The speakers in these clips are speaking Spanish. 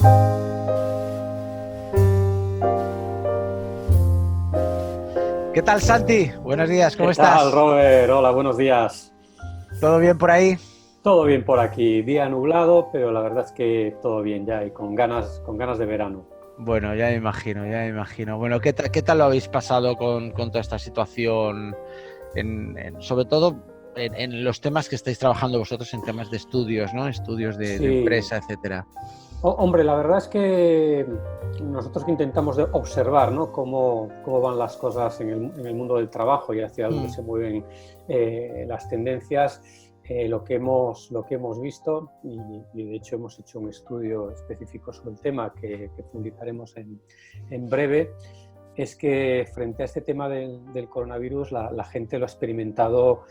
¿Qué tal, Santi? Buenos días, ¿cómo ¿Qué tal, estás? Robert? Hola, buenos días. ¿Todo bien por ahí? Todo bien por aquí. Día nublado, pero la verdad es que todo bien ya y con ganas de verano. Bueno, ya me imagino, ya me imagino. Bueno, ¿qué tal lo habéis pasado con toda esta situación? Sobre todo en los temas que estáis trabajando vosotros en temas de estudios, ¿no? Estudios de Sí, empresa, etcétera. Hombre, la verdad es que nosotros que intentamos observar, ¿no? cómo van las cosas en el mundo del trabajo y hacia dónde Mm, se mueven las tendencias, lo que hemos visto, y de hecho hemos hecho un estudio específico sobre el tema que publicaremos en breve, es que frente a este tema del coronavirus la gente lo ha experimentado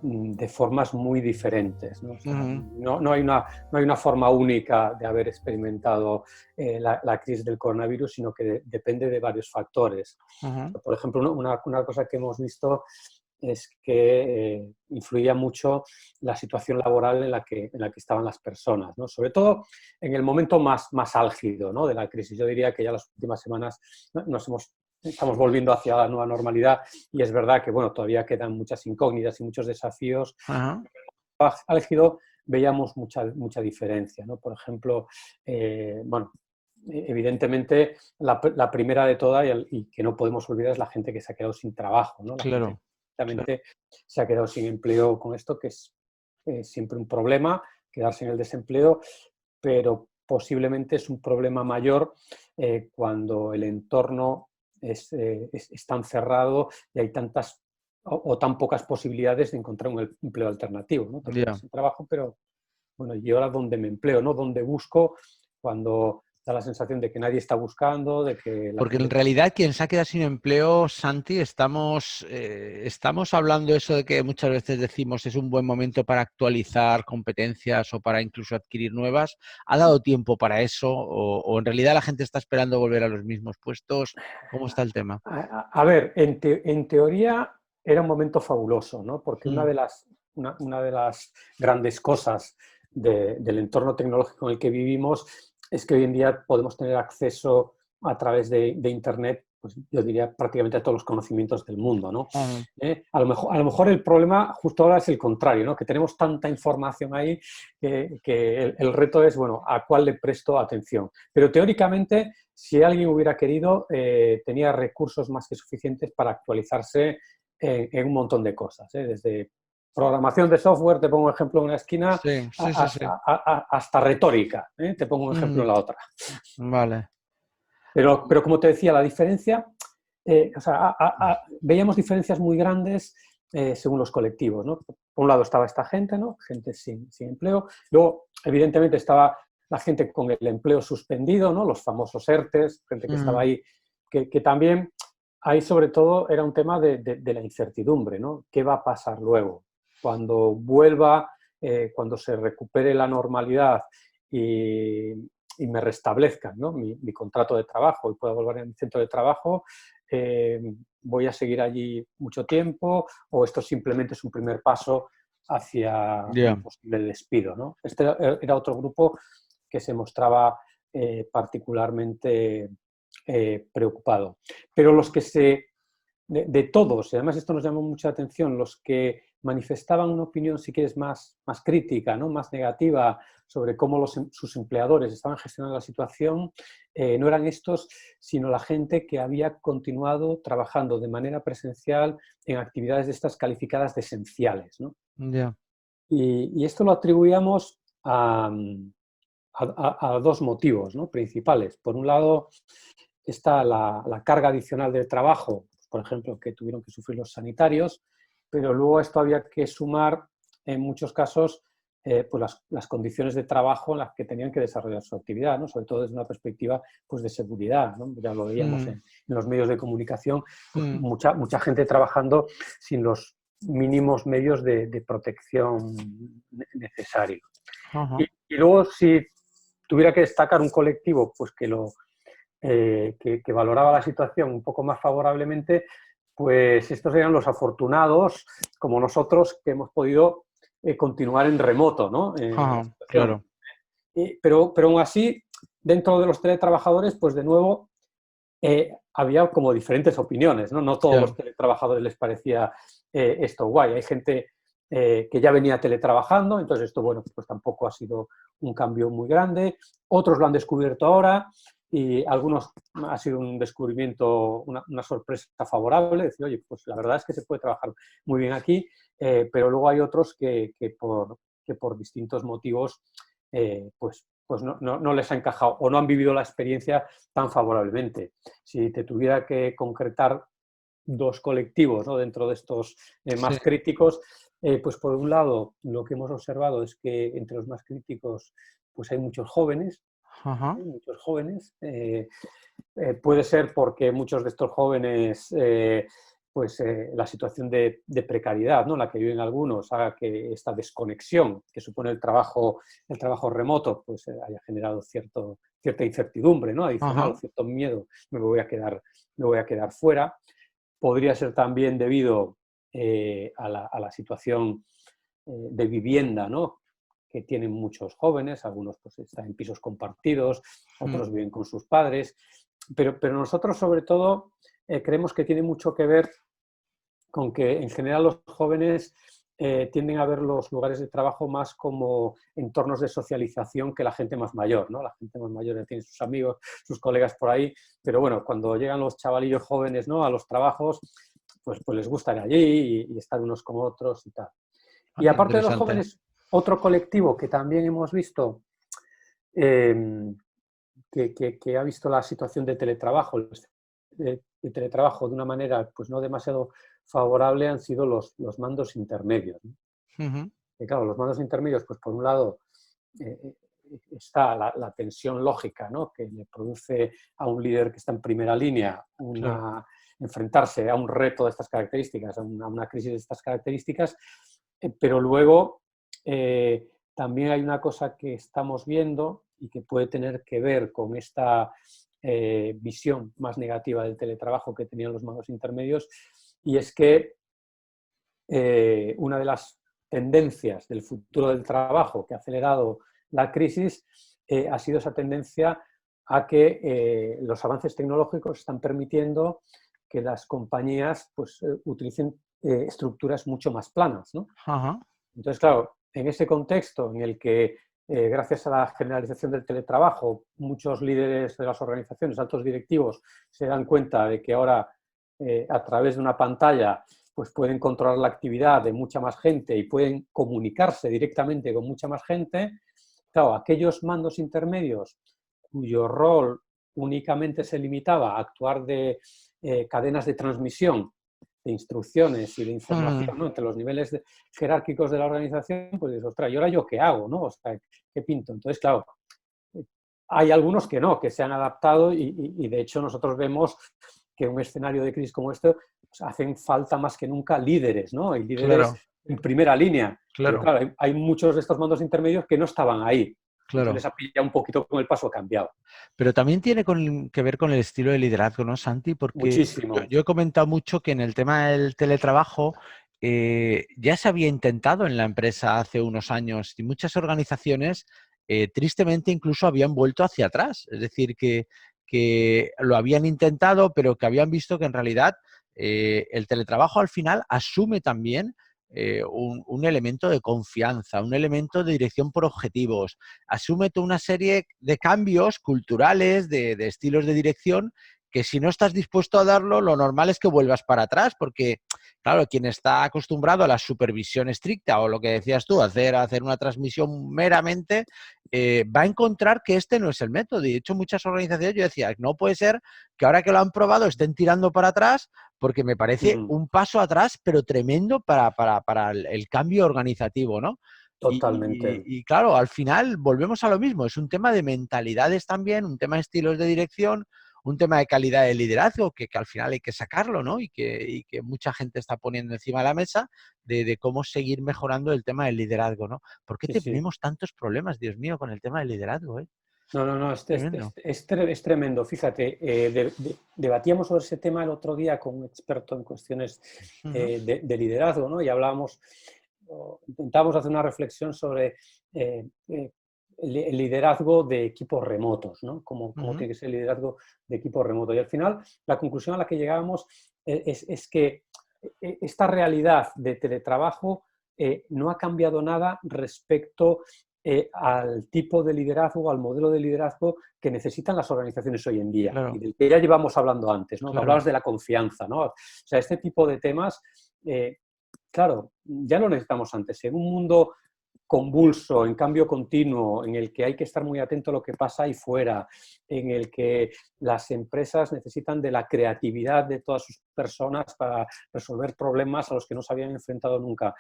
de formas muy diferentes, ¿no? O sea, ujú, no hay una forma única de haber experimentado la crisis del coronavirus, sino que depende de varios factores. ujú. Por ejemplo, una cosa que hemos visto es que influía mucho la situación laboral en la que estaban las personas, ¿no? Sobre todo en el momento más álgido, ¿no? de la crisis. Yo diría que ya las últimas semanas estamos volviendo hacia la nueva normalidad, y es verdad que bueno, todavía quedan muchas incógnitas y muchos desafíos. Ajá. Álgido veíamos mucha diferencia, ¿no? Por ejemplo, bueno, evidentemente la primera de todas y que no podemos olvidar es la gente que se ha quedado sin trabajo, ¿no? La gente Claro, que claro. directamente se ha quedado sin empleo con esto, que es siempre un problema, quedarse en el desempleo, pero posiblemente es un problema mayor cuando el entorno es tan cerrado y hay tantas o tan pocas posibilidades de encontrar un empleo alternativo, ¿no? Te quedas Ya. sin trabajo, pero bueno, ¿y ahora dónde me empleo, no? ¿Dónde busco? Cuando da la sensación de que nadie está buscando, de que la Porque en gente... realidad quien se ha quedado sin empleo, Santi, estamos hablando eso de que muchas veces decimos es un buen momento para actualizar competencias o para incluso adquirir nuevas. ¿Ha dado tiempo para eso? ¿O en realidad la gente está esperando volver a los mismos puestos? ¿Cómo está el tema? A ver, en teoría era un momento fabuloso, ¿no? Porque una Mm, de las grandes cosas del entorno tecnológico en el que vivimos es que hoy en día podemos tener acceso a través de Internet, pues yo diría prácticamente a todos los conocimientos del mundo, ¿no? ujú, A lo mejor el problema justo ahora es el contrario, ¿no? Que tenemos tanta información ahí que el reto es, bueno, ¿a cuál le presto atención? Pero teóricamente, si alguien hubiera querido, tenía recursos más que suficientes para actualizarse en un montón de cosas, ¿eh? Desde programación de software, te pongo un ejemplo en una esquina, sí, sí, sí, sí. hasta retórica, ¿eh? Te pongo un ejemplo en Ujú, la otra. vale. Pero como te decía, la diferencia, o sea, veíamos diferencias muy grandes según los colectivos, ¿no? Por un lado estaba esta gente, ¿no? Gente sin empleo. Luego, evidentemente, estaba la gente con el empleo suspendido, ¿no? Los famosos ERTES, gente que estaba Ujú, ahí, que también ahí sobre todo era un tema de la incertidumbre, ¿no? ¿Qué va a pasar luego? Cuando vuelva, cuando se recupere la normalidad y, y me restablezcan, ¿no? mi contrato de trabajo y pueda volver a mi centro de trabajo, eh, voy a seguir allí mucho tiempo, o esto simplemente es un primer paso hacia un ya. posible despido, ¿no? Este era otro grupo que se mostraba particularmente preocupado. Pero los que de todos, y además esto nos llamó mucha atención, los que manifestaban una opinión, si quieres, más crítica, ¿no? Más negativa sobre cómo sus empleadores estaban gestionando la situación, no eran estos, sino la gente que había continuado trabajando de manera presencial en actividades de estas calificadas de esenciales, ¿no? Ya. Y esto lo atribuíamos a dos motivos, ¿no? Principales. Por un lado, está la carga adicional del trabajo, por ejemplo, que tuvieron que sufrir los sanitarios, pero luego a esto había que sumar, en muchos casos, pues las condiciones de trabajo en las que tenían que desarrollar su actividad, ¿no? Sobre todo desde una perspectiva, pues, de seguridad, ¿no? Ya lo veíamos Mm, en los medios de comunicación, pues mm, mucha gente trabajando sin los mínimos medios de protección necesarios. Y, ajá. y luego, si tuviera que destacar un colectivo, pues que valoraba la situación un poco más favorablemente, pues estos eran los afortunados, como nosotros, que hemos podido continuar en remoto, ¿no? En la Ajá, situación. claro. Pero aún así, dentro de los teletrabajadores, pues de nuevo, había como diferentes opiniones, ¿no? No todos los Claro. teletrabajadores les parecía esto guay. Hay gente que ya venía teletrabajando, entonces esto, bueno, pues tampoco ha sido un cambio muy grande. Otros lo han descubierto ahora y algunos ha sido un descubrimiento, una sorpresa favorable, decir, oye, pues la verdad es que se puede trabajar muy bien aquí, pero luego hay otros que por distintos motivos pues no les ha encajado o no han vivido la experiencia tan favorablemente. Si te tuviera que concretar dos colectivos, ¿no?, dentro de estos Sí. más críticos, pues por un lado lo que hemos observado es que entre los más críticos pues hay muchos jóvenes, Ajá. ¿eh? Muchos jóvenes. Puede ser porque muchos de estos jóvenes, pues la situación de precariedad, ¿no?, la que viven algunos, haga que esta desconexión que supone el trabajo remoto, pues haya generado cierta incertidumbre, ¿no?, adicional, Ajá. o cierto miedo, me voy a quedar fuera. Podría ser también debido a la situación de vivienda, ¿no?, que tienen muchos jóvenes, algunos pues están en pisos compartidos, Mm. otros viven con sus padres, pero nosotros sobre todo creemos que tiene mucho que ver con que en general los jóvenes tienden a ver los lugares de trabajo más como entornos de socialización que la gente más mayor, ¿no? La gente más mayor ya tiene sus amigos, sus colegas por ahí, pero bueno, cuando llegan los chavalillos jóvenes, ¿no?, a los trabajos, pues les gusta ir allí y estar unos con otros y tal. Ah, Y qué aparte de los interesante. jóvenes, otro colectivo que también hemos visto eh, que ha visto la situación de teletrabajo, de teletrabajo de una manera pues no demasiado favorable han sido los mandos intermedios, ¿no? Ujú. Y claro, los mandos intermedios, pues por un lado eh, está la tensión lógica, ¿no?, que le produce a un líder que está en primera línea Claro. enfrentarse a un reto de estas características, a una crisis de estas características, pero luego también hay una cosa que estamos viendo y que puede tener que ver con esta visión más negativa del teletrabajo que tenían los mandos intermedios, y es que una de las tendencias del futuro del trabajo que ha acelerado la crisis ha sido esa tendencia a que los avances tecnológicos están permitiendo que las compañías pues, utilicen estructuras mucho más planas, ¿no? Ajá. Entonces, claro, en ese contexto en el que, gracias a la generalización del teletrabajo, muchos líderes de las organizaciones, altos directivos, se dan cuenta de que ahora, a través de una pantalla, pues pueden controlar la actividad de mucha más gente y pueden comunicarse directamente con mucha más gente, claro, aquellos mandos intermedios cuyo rol únicamente se limitaba a actuar de cadenas de transmisión de instrucciones y de Ujú. información, ¿no?, entre los niveles jerárquicos de la organización, pues dices, ostras, ¿y ahora yo qué hago, no? O sea, ¿qué pinto? Entonces, claro, hay algunos que no, que se han adaptado y de hecho nosotros vemos que en un escenario de crisis como este pues, hacen falta más que nunca líderes, ¿no? Hay líderes Claro, en primera línea, pero claro, claro, hay muchos de estos mandos intermedios que no estaban ahí. Entonces claro. les ha pillado un poquito con el paso cambiado. Pero también tiene que ver con el estilo de liderazgo, ¿no, Santi? Porque Muchísimo. yo he comentado mucho que en el tema del teletrabajo ya se había intentado en la empresa hace unos años y muchas organizaciones tristemente incluso habían vuelto hacia atrás. Es decir, que lo habían intentado, pero que habían visto que en realidad el teletrabajo al final asume también un elemento de confianza, un elemento de dirección por objetivos, asume toda una serie de cambios culturales, de estilos de dirección, que si no estás dispuesto a darlo, lo normal es que vuelvas para atrás, porque, claro, quien está acostumbrado a la supervisión estricta o lo que decías tú, hacer una transmisión meramente, va a encontrar que este no es el método. Y de hecho, muchas organizaciones, yo decía, no puede ser que ahora que lo han probado estén tirando para atrás, porque me parece Mm, un paso atrás, pero tremendo para el cambio organizativo, ¿no? totalmente. Y claro, al final volvemos a lo mismo, es un tema de mentalidades también, un tema de estilos de dirección, un tema de calidad de liderazgo que al final hay que sacarlo, ¿no? Y que mucha gente está poniendo encima de la mesa de cómo seguir mejorando el tema del liderazgo, ¿no? ¿Por qué Sí, sí. tenemos tantos problemas, Dios mío, con el tema del liderazgo, eh? No, no, no, Tremendo. es tremendo. Fíjate, debatíamos sobre ese tema el otro día con un experto en cuestiones Ujú. de liderazgo, ¿no? Y hablábamos, intentábamos hacer una reflexión sobre el liderazgo de equipos remotos, ¿no? Cómo Ujú. tiene que ser el liderazgo de equipos remotos. Y al final, la conclusión a la que llegábamos es que esta realidad de teletrabajo no ha cambiado nada respecto al tipo de liderazgo, al modelo de liderazgo que necesitan las organizaciones hoy en día y Claro, del que ya llevamos hablando antes, ¿no? Que claro. hablabas de la confianza, ¿no? O sea, este tipo de temas, claro, ya lo necesitamos antes. En un mundo convulso, en cambio continuo, en el que hay que estar muy atento a lo que pasa ahí fuera, en el que las empresas necesitan de la creatividad de todas sus personas para resolver problemas a los que no se habían enfrentado nunca.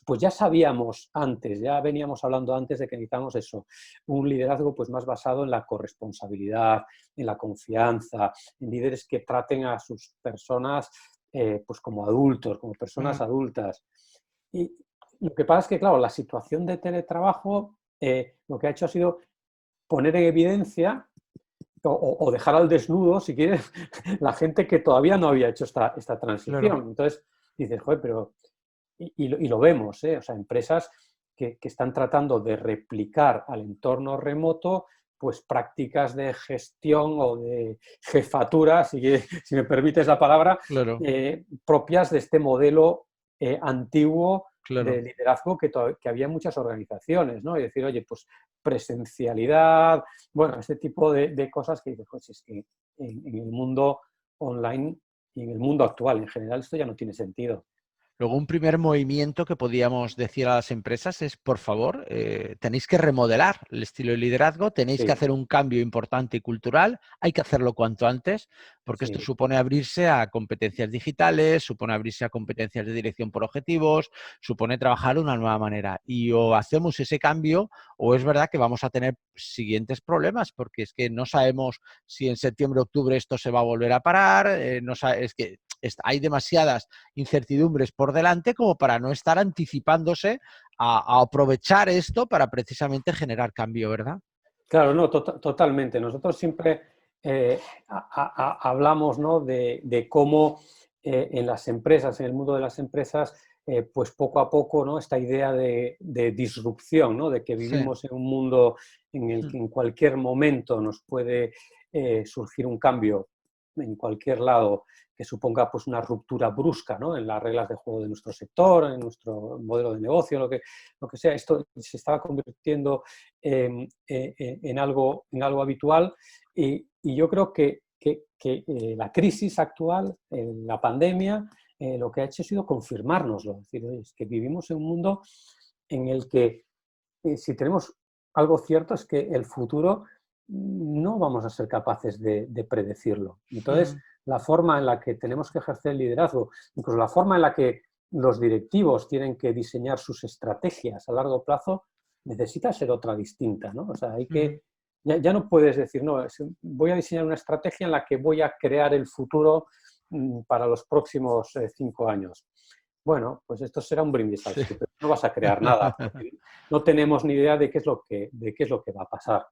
Pues ya sabíamos antes, ya veníamos hablando antes de que necesitamos eso, un liderazgo pues más basado en la corresponsabilidad, en la confianza, en líderes que traten a sus personas pues como adultos, como personas Mm, adultas. Y lo que pasa es que, claro, la situación de teletrabajo lo que ha hecho ha sido poner en evidencia o dejar al desnudo, si quieres, la gente que todavía no había hecho esta claro. transición. Entonces, dices, joder, pero y lo vemos, ¿eh? O sea, empresas que están tratando de replicar al entorno remoto pues prácticas de gestión o de jefatura, si me permites la palabra, Claro, propias de este modelo antiguo de claro. liderazgo que había en muchas organizaciones, ¿no? Y decir, oye, pues presencialidad, bueno, este tipo de cosas que dices, pues es que en el mundo online y en el mundo actual en general esto ya no tiene sentido. Luego, un primer movimiento que podíamos decir a las empresas es, por favor, tenéis que remodelar el estilo de liderazgo, tenéis que Sí, hacer un cambio importante y cultural, hay que hacerlo cuanto antes, porque esto sí. supone abrirse a competencias digitales, supone abrirse a competencias de dirección por objetivos, supone trabajar de una nueva manera. Y o hacemos ese cambio o es verdad que vamos a tener siguientes problemas, porque es que no sabemos si en septiembre, octubre esto se va a volver a parar, es que hay demasiadas incertidumbres por delante como para no estar anticipándose a aprovechar esto para precisamente generar cambio, ¿verdad? Claro, no, totalmente. Nosotros siempre hablamos, ¿no? de cómo en las empresas, en el mundo de las empresas, pues poco a poco, ¿no? Esta idea de disrupción, ¿no? De que Sí. vivimos en un mundo en el Mm. que en cualquier momento nos puede surgir un cambio en cualquier lado que suponga pues una ruptura brusca, ¿no? En las reglas de juego de nuestro sector, en nuestro modelo de negocio, lo que sea. Esto se estaba convirtiendo en algo habitual y yo creo que la crisis actual, la pandemia, lo que ha hecho ha sido confirmárnoslo. Es decir, es que vivimos en un mundo en el que si tenemos algo cierto es que el futuro no vamos a ser capaces de predecirlo. Entonces, Mm. la forma en la que tenemos que ejercer el liderazgo, incluso la forma en la que los directivos tienen que diseñar sus estrategias a largo plazo, necesita ser otra distinta, ¿no? O sea, Mm. ya no puedes decir, no, voy a diseñar una estrategia en la que voy a crear el futuro para los próximos 5 años. Bueno, pues esto será un brindis al Sí. sol, pero no vas a crear nada, porque no tenemos ni idea de qué es lo que va a pasar.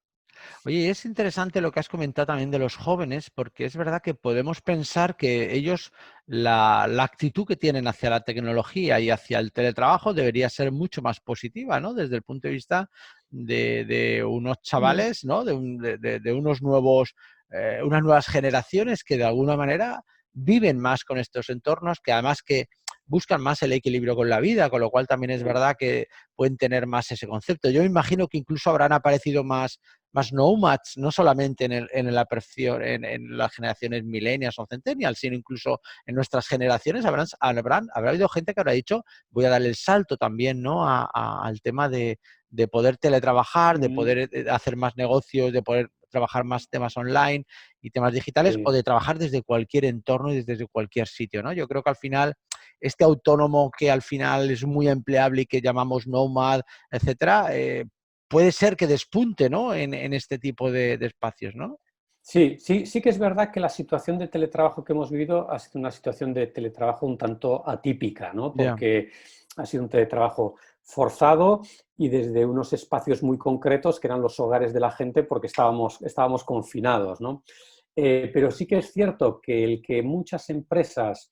Oye, es interesante lo que has comentado también de los jóvenes, porque es verdad que podemos pensar que ellos, la actitud que tienen hacia la tecnología y hacia el teletrabajo debería ser mucho más positiva, ¿no? Desde el punto de vista de unos Mm. chavales, ¿no? De unos nuevos, unas nuevas generaciones que de alguna manera viven más con estos entornos, que además que buscan más el equilibrio con la vida, con lo cual también es Sí, verdad que pueden tener más ese concepto. Yo me imagino que incluso habrán aparecido más nomads, no solamente en las generaciones millennials o centennials, sino incluso en nuestras generaciones habrá habido gente que habrá dicho, voy a darle el salto también, ¿no? Al tema de poder teletrabajar, de mm, poder hacer más negocios, de poder trabajar más temas online y temas digitales, o sí. de trabajar desde cualquier entorno y desde cualquier sitio, ¿no? Yo creo que al final, este autónomo que al final es muy empleable y que llamamos nomad, etcétera, puede ser que despunte, ¿no? En este tipo de espacios, ¿no? Sí, sí, sí que es verdad que la situación de teletrabajo que hemos vivido ha sido una situación de teletrabajo un tanto atípica, ¿no? Ya. Porque ha sido un teletrabajo forzado y desde unos espacios muy concretos que eran los hogares de la gente porque estábamos confinados, ¿no? Pero sí que es cierto que el que muchas empresas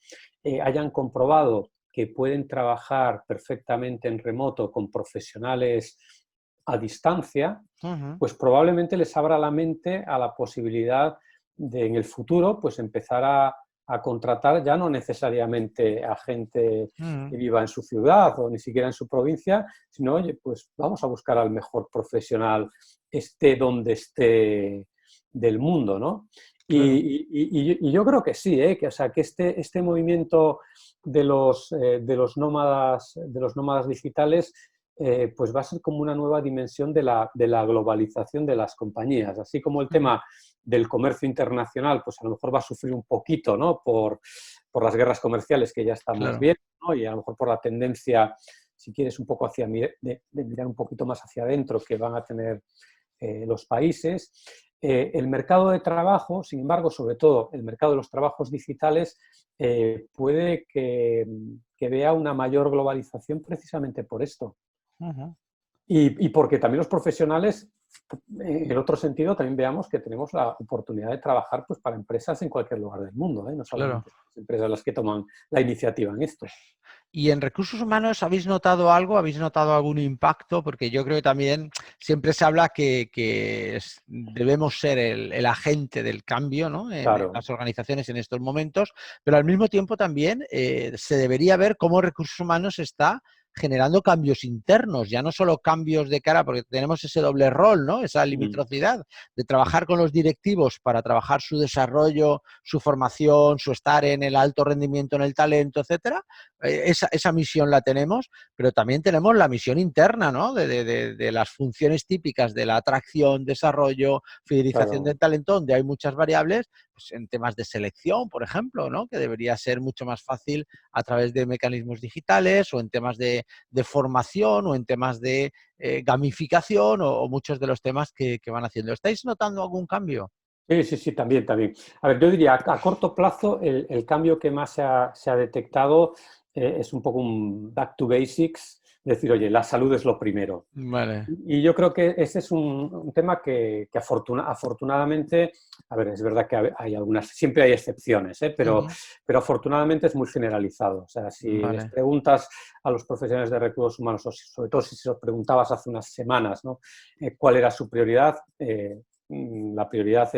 hayan comprobado que pueden trabajar perfectamente en remoto con profesionales a distancia, Ujú. pues probablemente les abra la mente a la posibilidad de en el futuro pues empezar a contratar ya no necesariamente a gente Ujú. que viva en su ciudad o ni siquiera en su provincia, sino, oye, pues vamos a buscar al mejor profesional, esté donde esté del mundo, ¿no? Claro. Y yo creo que sí, ¿eh? Que, o sea, que este movimiento de los nómadas digitales pues va a ser como una nueva dimensión de la globalización de las compañías. Así como el Ujú. tema del comercio internacional, pues a lo mejor va a sufrir un poquito, ¿no? Por las guerras comerciales que ya estamos Claro. viendo, ¿no? Y a lo mejor por la tendencia, si quieres, un poco de mirar un poquito más hacia adentro que van a tener los países. El mercado de trabajo, sin embargo, sobre todo el mercado de los trabajos digitales, puede que vea una mayor globalización precisamente por esto. Ujú. Y porque también los profesionales, en el otro sentido, también veamos que tenemos la oportunidad de trabajar pues, para empresas en cualquier lugar del mundo, ¿eh? No Claro. solamente las empresas las que toman la iniciativa en esto. ¿Y en recursos humanos habéis notado algo? ¿Habéis notado algún impacto? Porque yo creo que también siempre se habla que debemos ser el agente del cambio, ¿no? En Claro. las organizaciones en estos momentos, pero al mismo tiempo también se debería ver cómo recursos humanos está generando cambios internos, ya no solo cambios de cara, porque tenemos ese doble rol, ¿no? Esa Mm. limitrosidad de trabajar con los directivos para trabajar su desarrollo, su formación, su estar en el alto rendimiento en el talento, etcétera. Esa misión la tenemos, pero también tenemos la misión interna, ¿no? De las funciones típicas de la atracción, desarrollo, fidelización Claro. del talento, donde hay muchas variables, pues en temas de selección, por ejemplo, ¿no? Que debería ser mucho más fácil a través de mecanismos digitales o en temas de formación o en temas de gamificación o muchos de los temas que van haciendo. ¿Estáis notando algún cambio? Sí, sí, sí, también, también. A ver, yo diría, a corto plazo, el cambio que más se ha detectado es un poco un back to basics, decir, oye, la salud es lo primero. Vale. Y yo creo que ese es un tema que afortunadamente, a ver, es verdad que hay algunas, siempre hay excepciones, ¿eh? Ujú. Pero afortunadamente es muy generalizado. O sea, si les Vale. preguntas a los profesionales de recursos humanos, o sobre todo si se los preguntabas hace unas semanas, ¿no? ¿Cuál era su prioridad? La prioridad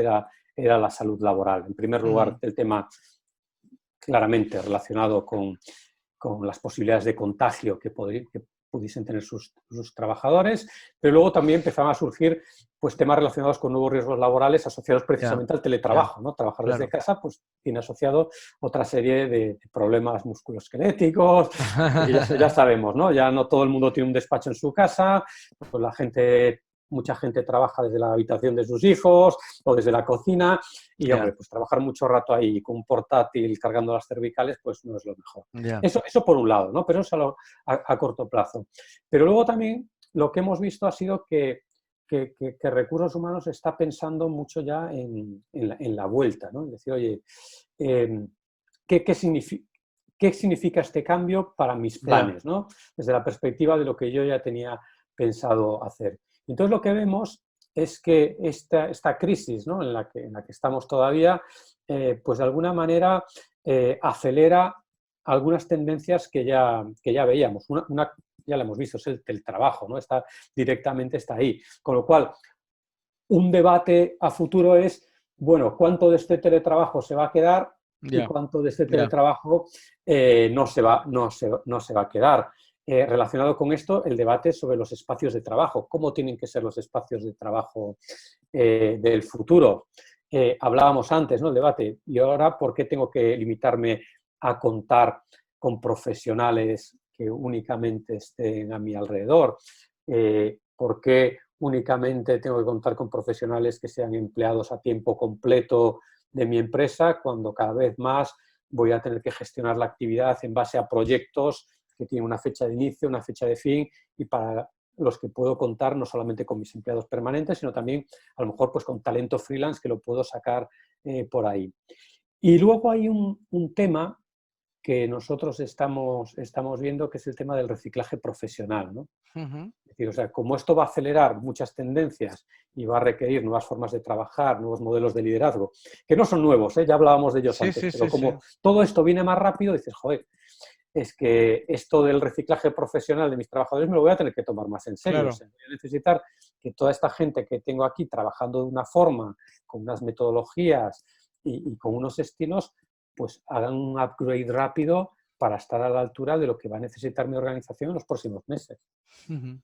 era la salud laboral. En primer lugar, Ujú. el tema claramente relacionado con las posibilidades de contagio que pudiesen tener sus trabajadores, pero luego también empezaron a surgir pues, temas relacionados con nuevos riesgos laborales asociados Ya, precisamente al ya, teletrabajo, ¿no? Trabajar desde claro. casa pues, tiene asociado otra serie de problemas musculoesqueléticos, porque ya sabemos, ¿no? Ya no todo el mundo tiene un despacho en su casa, pues la gente, mucha gente trabaja desde la habitación de sus hijos o desde la cocina, y, Ya, hombre, pues trabajar mucho rato ahí con un portátil cargando las cervicales, pues no es lo mejor. ya. Eso por un lado, ¿no? Pero eso a corto plazo. Pero luego también lo que hemos visto ha sido que recursos humanos está pensando mucho ya en la vuelta, ¿no? Es decir, oye, eh, ¿qué significa? ¿Qué significa este cambio para mis Ya. planes, ¿no? Desde la perspectiva de lo que yo ya tenía pensado hacer. Entonces lo que vemos es que esta crisis, ¿no? En la que estamos todavía, pues de alguna manera acelera algunas tendencias que ya veíamos. Ya la hemos visto, es el teletrabajo, ¿no? Directamente está ahí. Con lo cual, un debate a futuro es, bueno, ¿cuánto de este teletrabajo se va a quedar y Ya, cuánto de este ya. teletrabajo no se va a quedar? Relacionado con esto, el debate sobre los espacios de trabajo, cómo tienen que ser los espacios de trabajo del futuro. Hablábamos antes, ¿no? El debate, y ahora, ¿por qué tengo que limitarme a contar con profesionales que únicamente estén a mi alrededor? ¿Por qué únicamente tengo que contar con profesionales que sean empleados a tiempo completo de mi empresa, cuando cada vez más voy a tener que gestionar la actividad en base a proyectos que tienen una fecha de inicio, una fecha de fin, y para los que puedo contar no solamente con mis empleados permanentes, sino también a lo mejor pues con talento freelance que lo puedo sacar por ahí. Y luego hay un tema que nosotros estamos viendo, que es el tema del reciclaje profesional, ¿no? Ujú. Es decir, o sea, como esto va a acelerar muchas tendencias y va a requerir nuevas formas de trabajar, nuevos modelos de liderazgo, que no son nuevos, ¿eh? Ya hablábamos de ellos Sí, antes, sí, pero sí, sí. como todo esto viene más rápido, dices, joder, es que esto del reciclaje profesional de mis trabajadores me lo voy a tener que tomar más en serio. Claro. O sea, voy a necesitar que toda esta gente que tengo aquí trabajando de una forma, con unas metodologías y con unos estilos, pues hagan un upgrade rápido para estar a la altura de lo que va a necesitar mi organización en los próximos meses. Ujú.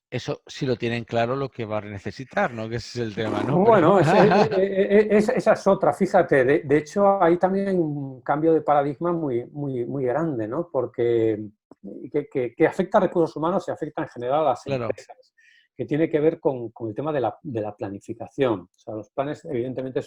Eso sí lo tienen claro lo que va a necesitar, ¿no? Que ese es el tema, ¿no? Pero... Bueno, esa es otra, fíjate. De hecho, ahí también hay un cambio de paradigma muy grande, ¿no? Porque que afecta a recursos humanos y afecta en general a las Claro, empresas, que tiene que ver con el tema de la planificación. O sea, los planes, evidentemente,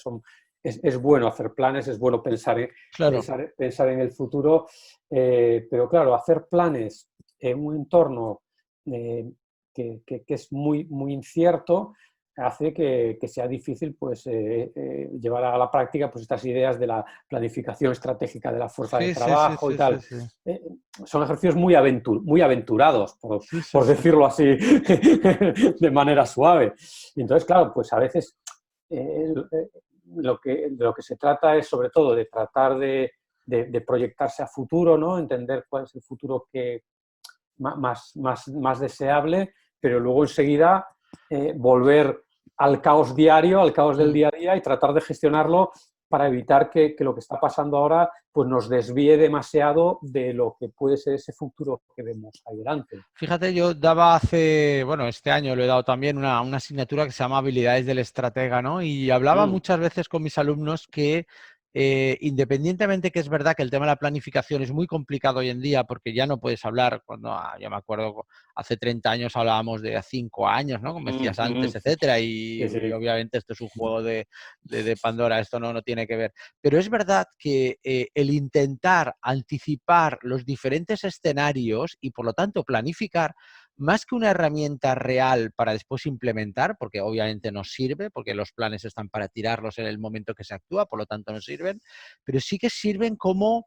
es bueno hacer planes, es bueno claro. pensar en el futuro, pero claro, hacer planes en un entorno que es muy incierto, hace que sea difícil pues, llevar a la práctica pues, estas ideas de la planificación estratégica de la fuerza de Sí, sí, sí, trabajo y sí, sí, tal. sí. Eh, Son ejercicios muy aventurados, Sí, sí, por sí. decirlo así, de manera suave. Y entonces, claro, pues a veces eh, de lo que se trata es sobre todo de tratar de proyectarse a futuro, ¿no? Entender cuál es el futuro que más deseable, pero luego enseguida volver al caos diario, al caos del Mm. día a día y tratar de gestionarlo para evitar que lo que está pasando ahora pues nos desvíe demasiado de lo que puede ser ese futuro que vemos ahí delante. Fíjate, yo daba bueno, este año lo he dado también una asignatura que se llama Habilidades del Estratega, ¿no? Y hablaba Mm, muchas veces con mis alumnos que independientemente que es verdad que el tema de la planificación es muy complicado hoy en día porque ya no puedes hablar, yo me acuerdo, hace 30 años hablábamos de 5 años, ¿no? Como decías antes, etcétera, sí, y sí. obviamente esto es un juego de Pandora, esto no tiene que ver. Pero es verdad que el intentar anticipar los diferentes escenarios y por lo tanto planificar, más que una herramienta real para después implementar, porque obviamente no sirve, porque los planes están para tirarlos en el momento que se actúa, por lo tanto no sirven, pero sí que sirven como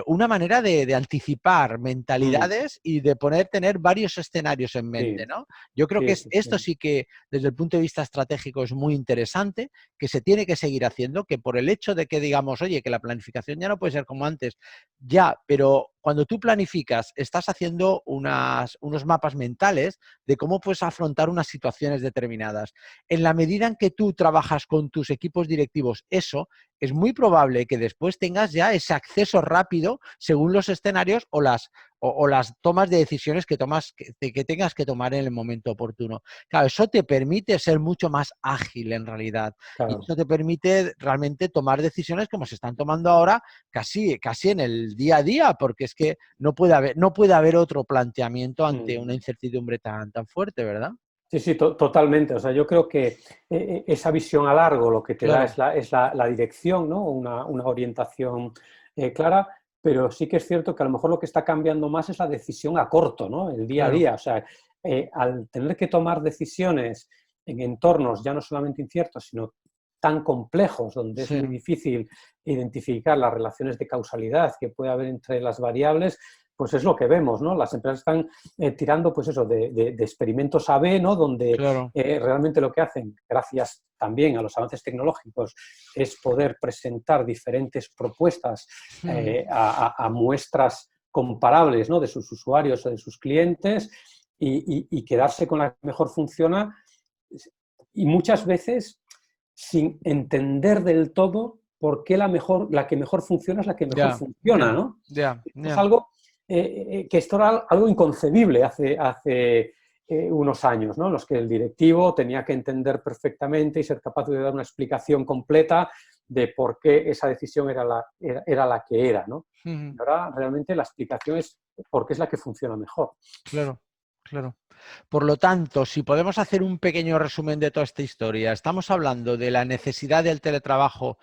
una manera de anticipar Mm, mentalidades y de tener varios escenarios en mente, sí, ¿no? Yo creo que sí, sí, esto sí. sí que desde el punto de vista estratégico es muy interesante, que se tiene que seguir haciendo, que por el hecho de que digamos, oye, que la planificación ya no puede ser como antes, ya, pero cuando tú planificas, estás haciendo unos mapas mentales de cómo puedes afrontar unas situaciones determinadas. En la medida en que tú trabajas con tus equipos directivos eso, es muy probable que después tengas ya ese acceso rápido según los escenarios o las tomas de decisiones que tengas que tomar en el momento oportuno. Claro, eso te permite ser mucho más ágil en realidad y Claro. eso te permite realmente tomar decisiones como se están tomando ahora casi en el día a día, porque es que no puede haber otro planteamiento ante Mm. una incertidumbre tan fuerte, ¿verdad? Sí, sí, totalmente. O sea, yo creo que esa visión a largo lo que te da Claro, es la dirección, ¿no? Una orientación clara, pero sí que es cierto que a lo mejor lo que está cambiando más es la decisión a corto, ¿no? El día a claro. día. O sea, al tener que tomar decisiones en entornos ya no solamente inciertos, sino tan complejos, donde es Sí. muy difícil identificar las relaciones de causalidad que puede haber entre las variables, pues es lo que vemos, ¿no? Las empresas están tirando, pues eso, de experimentos A/B, ¿no? Donde Claro. realmente lo que hacen, gracias también a los avances tecnológicos, es poder presentar diferentes propuestas Mm. a muestras comparables, ¿no? De sus usuarios o de sus clientes y quedarse con la que mejor funciona y muchas veces sin entender del todo por qué la que mejor funciona es la que mejor Ya, funciona, ya, ¿no? ya, Esto es ya. algo que esto era algo inconcebible hace unos años, ¿no? En los que el directivo tenía que entender perfectamente y ser capaz de dar una explicación completa de por qué esa decisión era la que era, ¿no? Ujú. Ahora realmente la explicación es por qué es la que funciona mejor. Claro, claro. Por lo tanto, si podemos hacer un pequeño resumen de toda esta historia, estamos hablando de la necesidad del teletrabajo,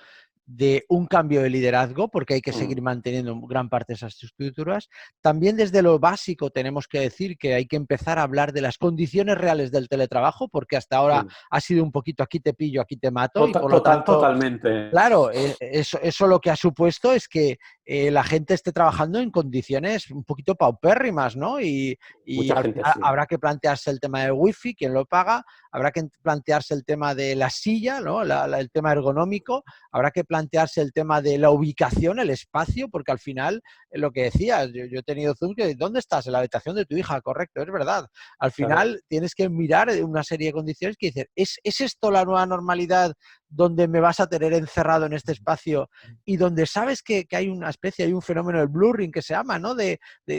de un cambio de liderazgo, porque hay que Mm, seguir manteniendo gran parte de esas estructuras. También desde lo básico tenemos que decir que hay que empezar a hablar de las condiciones reales del teletrabajo, porque hasta ahora sí. ha sido un poquito aquí te pillo, aquí te mato, y por lo tanto Totalmente. claro, eso lo que ha supuesto es que la gente esté trabajando en condiciones un poquito paupérrimas, ¿no? Y Mucha al gente final sí. habrá que plantearse el tema del wifi, quién lo paga, habrá que plantearse el tema de la silla, ¿no? El tema ergonómico, habrá que plantearse el tema de la ubicación, el espacio, porque al final, lo que decías, yo he tenido Zoom, que ¿dónde estás? En la habitación de tu hija, correcto, es verdad. Al Claro. final tienes que mirar una serie de condiciones que dicen, ¿es esto la nueva normalidad donde me vas a tener encerrado en este espacio y donde sabes que hay una especie, hay un fenómeno del blurring que se llama, ¿no?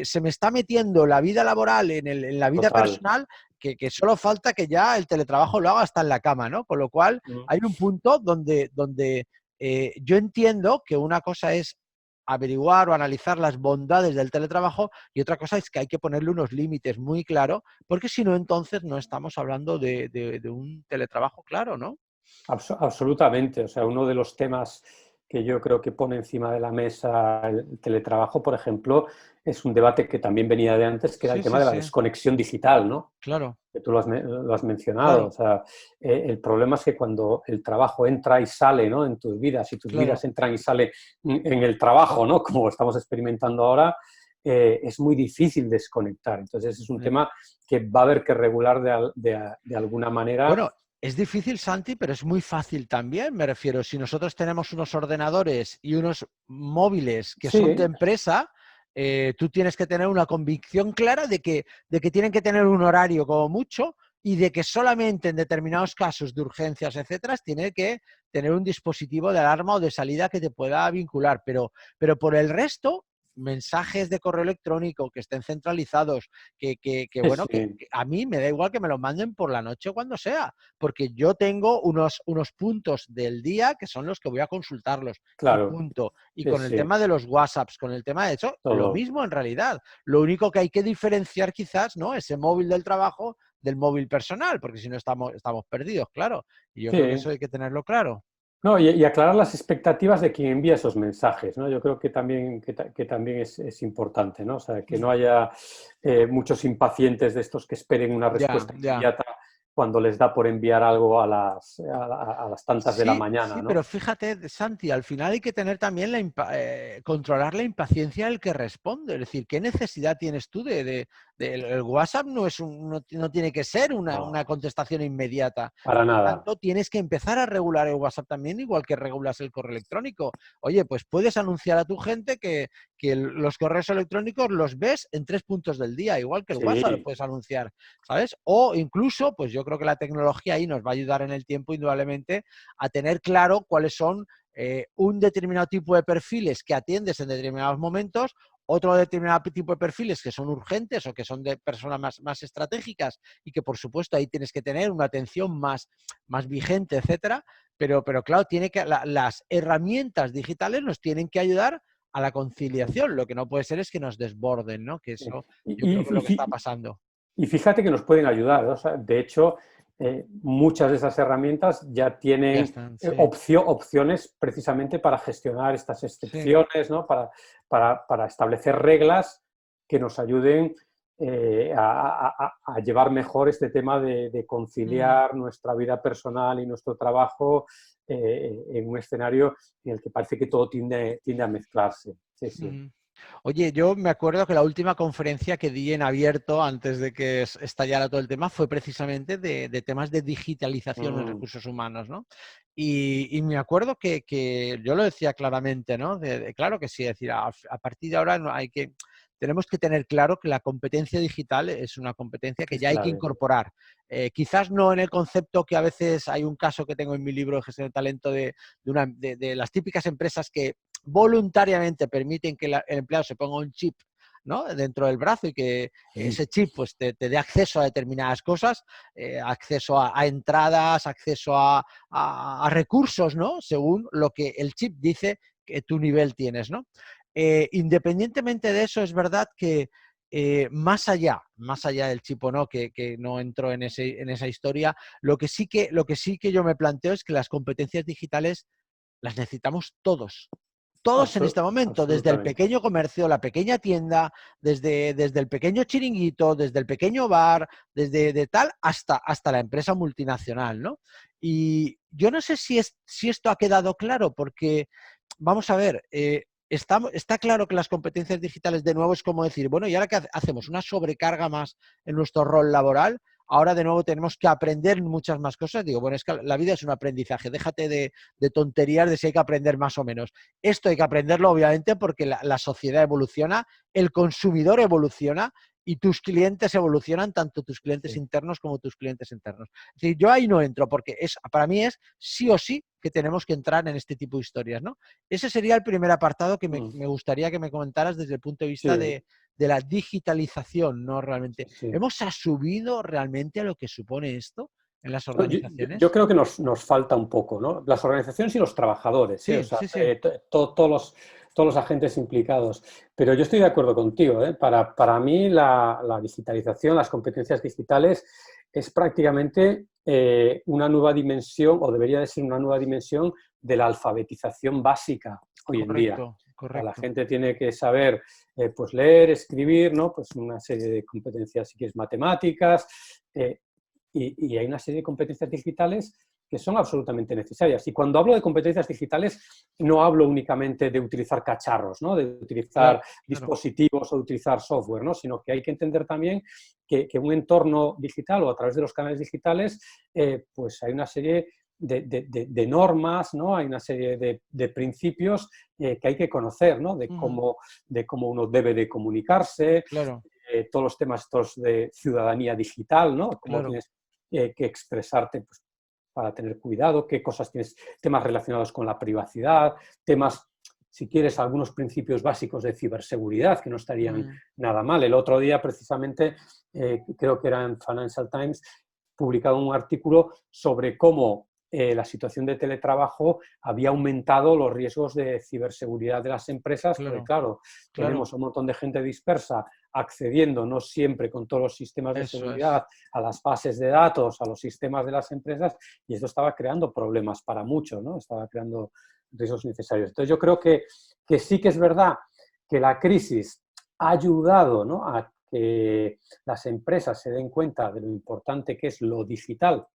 Se me está metiendo la vida laboral en la vida Total. personal, que solo falta que ya el teletrabajo lo haga hasta en la cama, ¿no? Con lo cual Mm. hay un punto donde yo entiendo que una cosa es averiguar o analizar las bondades del teletrabajo y otra cosa es que hay que ponerle unos límites muy claros, porque si no, entonces no estamos hablando de un teletrabajo claro, ¿no? Absolutamente. O sea, uno de los temas que yo creo que pone encima de la mesa el teletrabajo, por ejemplo, es un debate que también venía de antes, que era el Sí, tema sí, de la sí, desconexión digital, ¿no? claro, Que tú lo has mencionado. O claro, sea, el problema es que cuando el trabajo entra y sale, ¿no? En tus vidas y tus vidas claro. entran y salen en el trabajo, ¿no? Como estamos experimentando ahora, es muy difícil desconectar. Entonces es un tema que va a haber que regular de alguna manera. Bueno, es difícil, Santi, pero es muy fácil también. Me refiero, si nosotros tenemos unos ordenadores y unos móviles que son de Sí, empresa, tú tienes que tener una convicción clara de que tienen que tener un horario como mucho y de que solamente en determinados casos de urgencias, etcétera, tiene que tener un dispositivo de alarma o de salida que te pueda vincular. Pero por el resto, mensajes de correo electrónico que estén centralizados, bueno, sí, que a mí me da igual que me lo manden por la noche cuando sea, porque yo tengo unos puntos del día que son los que voy a consultarlos y claro, punto. Y sí, con el sí, tema de los WhatsApps, con el tema de eso, lo todo. mismo en realidad. Lo único que hay que diferenciar quizás, ¿no? Ese móvil del trabajo del móvil personal, porque si no estamos perdidos, claro. Y yo creo que Sí. eso hay que tenerlo claro. No, y aclarar las expectativas de quien envía esos mensajes, ¿no? Yo creo que también, que también es importante, ¿no? O sea, que no haya muchos impacientes de estos que esperen una Ya, respuesta ya. inmediata cuando les da por enviar algo a las tantas de la Sí, mañana, sí, pero ¿no? fíjate, Santi, al final hay que tener también controlar la impaciencia del que responde. Es decir, ¿qué necesidad tienes tú el WhatsApp no es no tiene que ser una No, contestación inmediata. para Por nada. tanto, tienes que empezar a regular el WhatsApp también, igual que regulas el correo electrónico. Oye, pues puedes anunciar a tu gente que los correos electrónicos los ves en 3 puntos del día, igual que el WhatsApp lo Sí, puedes anunciar, ¿sabes? O incluso, pues yo creo que la tecnología ahí nos va a ayudar en el tiempo, indudablemente, a tener claro cuáles son un determinado tipo de perfiles que atiendes en determinados momentos, otro determinado tipo de perfiles que son urgentes o que son de personas más estratégicas y que por supuesto ahí tienes que tener una atención más vigente, etcétera. Pero claro, las herramientas digitales nos tienen que ayudar a la conciliación. Lo que no puede ser es que nos desborden, ¿no? Que sí. eso yo Y, creo que es y- lo que está y- pasando. y fíjate que nos pueden ayudar, ¿no? O sea, de hecho, muchas de esas herramientas ya Ya tienen están, sí, opciones precisamente para gestionar estas sí. excepciones, ¿no? Para establecer reglas que nos ayuden a llevar mejor este tema de Mm. conciliar nuestra vida personal y nuestro trabajo en un escenario en el que parece que todo tiende a mezclarse. Sí, sí. Mm. Oye, yo me acuerdo que la última conferencia que di en abierto antes de que estallara todo el tema fue precisamente de temas de digitalización en Mm, recursos humanos, ¿no? Y me acuerdo que yo lo decía claramente, ¿no? Claro que sí, es decir, a partir de ahora no tenemos que tener claro que la competencia digital es una competencia que es ya hay que clave. incorporar. Quizás no en el concepto que a veces hay un caso que tengo en mi libro de gestión de talento de las típicas empresas que voluntariamente permiten que el empleado se ponga un chip, ¿no? Dentro del brazo y que ese chip pues, te dé acceso a determinadas cosas, acceso a entradas, acceso a recursos, ¿no? Según lo que el chip dice que tu nivel tienes, ¿no? Independientemente de eso, es verdad que más allá del chip o no, que no entro en esa historia, lo que sí que yo me planteo es que las competencias digitales las necesitamos todos. Todos en este momento, desde el Absolutamente. pequeño comercio, la pequeña tienda, desde el pequeño chiringuito, desde el pequeño bar, desde de tal hasta la empresa multinacional, ¿no? Y yo no sé si esto ha quedado claro, porque, vamos a ver, está claro que las competencias digitales, de nuevo, es como decir, bueno, ¿y ahora qué hacemos? ¿Una sobrecarga más en nuestro rol laboral? ahora de nuevo tenemos que aprender muchas más cosas. Digo, bueno, es que la vida es un aprendizaje, déjate de tonterías de si hay que aprender más o menos. Esto hay que aprenderlo, obviamente, porque la sociedad evoluciona, el consumidor evoluciona y tus clientes evolucionan, tanto tus clientes Sí. internos como tus clientes internos. Es decir, yo ahí no entro, porque para mí es sí o sí que tenemos que entrar en este tipo de historias, ¿no? Ese sería el primer apartado que me gustaría que me comentaras desde el punto de vista Sí, de la digitalización, ¿no? Realmente. sí. ¿Hemos asumido realmente a lo que supone esto en las Yo organizaciones? creo que nos falta un poco, ¿no? Las organizaciones y los trabajadores, ¿eh? O Sí, sea, sí, sí. todos los agentes implicados. Pero yo estoy de acuerdo contigo, ¿eh? Para mí la digitalización, las competencias digitales es prácticamente una nueva dimensión, o debería de ser una nueva dimensión de la alfabetización básica hoy en día. Correcto, O sea, la correcto. gente tiene que saber pues leer, escribir, ¿no? Pues una serie de competencias, si quieres, matemáticas, y hay una serie de competencias digitales que son absolutamente necesarias. Y cuando hablo de competencias digitales, no hablo únicamente de utilizar cacharros, ¿no? De Claro, utilizar claro. dispositivos o de utilizar software, ¿no? Sino que hay que entender también que un entorno digital o a través de los canales digitales, pues hay una serie de normas, ¿no? Hay una serie de principios que hay que conocer, ¿no? Ujú, De cómo uno debe de comunicarse, claro, todos los temas estos de ciudadanía digital, ¿no? Cómo claro. tienes que expresarte pues, para tener cuidado, qué cosas tienes, temas relacionados con la privacidad, temas, si quieres, algunos principios básicos de ciberseguridad que no estarían Mm, nada mal. El otro día, precisamente, creo que era en Financial Times, publicado un artículo sobre cómo la situación de teletrabajo había aumentado los riesgos de ciberseguridad de las empresas, porque claro, claro, claro. tenemos un montón de gente dispersa accediendo, no siempre con todos los sistemas de Eso es. seguridad, a las bases de datos, a los sistemas de las empresas, y esto estaba creando problemas para muchos, ¿no? Estaba creando riesgos necesarios. Entonces yo creo que sí que es verdad que la crisis ha ayudado, ¿no? A que las empresas se den cuenta de lo importante que es lo digital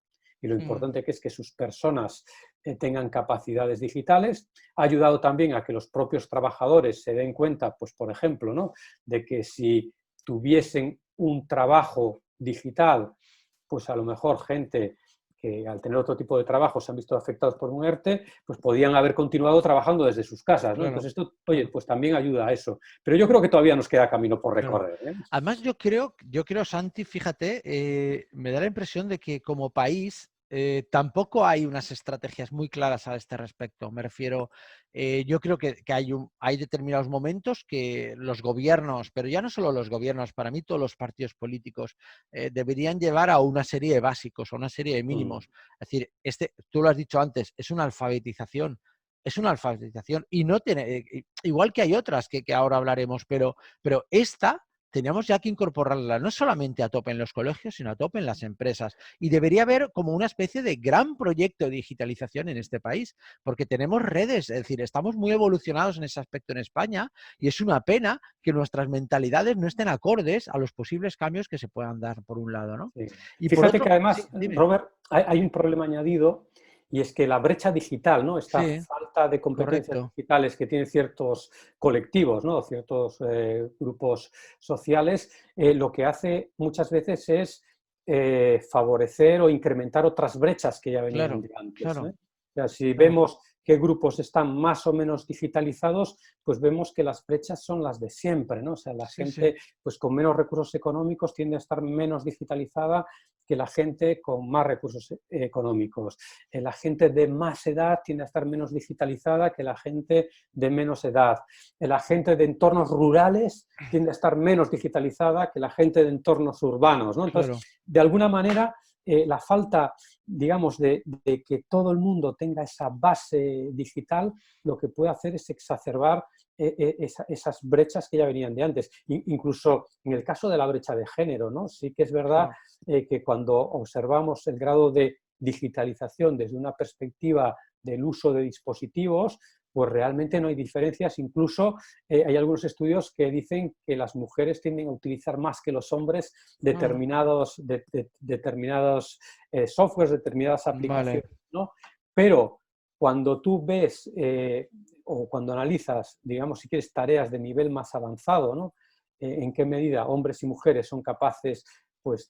y lo Mm, importante que es que sus personas tengan capacidades digitales. Ha ayudado también a que los propios trabajadores se den cuenta, pues por ejemplo, ¿no? De que si tuviesen un trabajo digital, pues a lo mejor gente que al tener otro tipo de trabajo se han visto afectados por un ERTE, pues podían haber continuado trabajando desde sus casas, ¿no? claro, Entonces esto, oye, claro, pues también ayuda a eso. Pero yo creo que todavía nos queda camino por claro. recorrer, ¿eh? Además, yo creo, Santi, fíjate, me da la impresión de que como país tampoco hay unas estrategias muy claras a este respecto. Me refiero, yo creo que hay determinados momentos que los gobiernos, pero ya no solo los gobiernos, para mí todos los partidos políticos deberían llevar a una serie de básicos, a una serie de Mm. mínimos. Es decir, tú lo has dicho antes, es una alfabetización. Es una alfabetización y no tiene, igual que hay otras que ahora hablaremos, pero esta teníamos ya que incorporarla no solamente a tope en los colegios, sino a tope en las empresas. Y debería haber como una especie de gran proyecto de digitalización en este país, porque tenemos redes, es decir, estamos muy evolucionados en ese aspecto en España y es una pena que nuestras mentalidades no estén acordes a los posibles cambios que se puedan dar, por un lado, ¿no? Sí. Y por Fíjate que otro, sí, además, dime. Robert, hay un problema añadido y es que la brecha digital, ¿no? Esta Sí, falta de competencias correcto. digitales que tienen ciertos colectivos, ¿no? Ciertos grupos sociales, lo que hace muchas veces es favorecer o incrementar otras brechas que ya venían Claro, de antes, ¿eh? claro, O sea, si claro. vemos qué grupos están más o menos digitalizados, pues vemos que las brechas son las de siempre, ¿no? O sea, la Sí, sí. gente pues con menos recursos económicos tiende a estar menos digitalizada que la gente con más recursos económicos. La gente de más edad tiende a estar menos digitalizada que la gente de menos edad. La gente de entornos rurales tiende a estar menos digitalizada que la gente de entornos urbanos, ¿no? Entonces, Claro. de alguna manera, la falta, digamos, de que todo el mundo tenga esa base digital, lo que puede hacer es exacerbar esas brechas que ya venían de antes. Incluso en el caso de la brecha de género, ¿no? Sí que es verdad Claro. que cuando observamos el grado de digitalización desde una perspectiva del uso de dispositivos, pues realmente no hay diferencias. Incluso hay algunos estudios que dicen que las mujeres tienden a utilizar más que los hombres Ujú. determinados softwares, determinadas Vale. aplicaciones, ¿no? Pero cuando tú ves o cuando analizas, digamos, si quieres, tareas de nivel más avanzado, ¿no? En qué medida hombres y mujeres son capaces pues,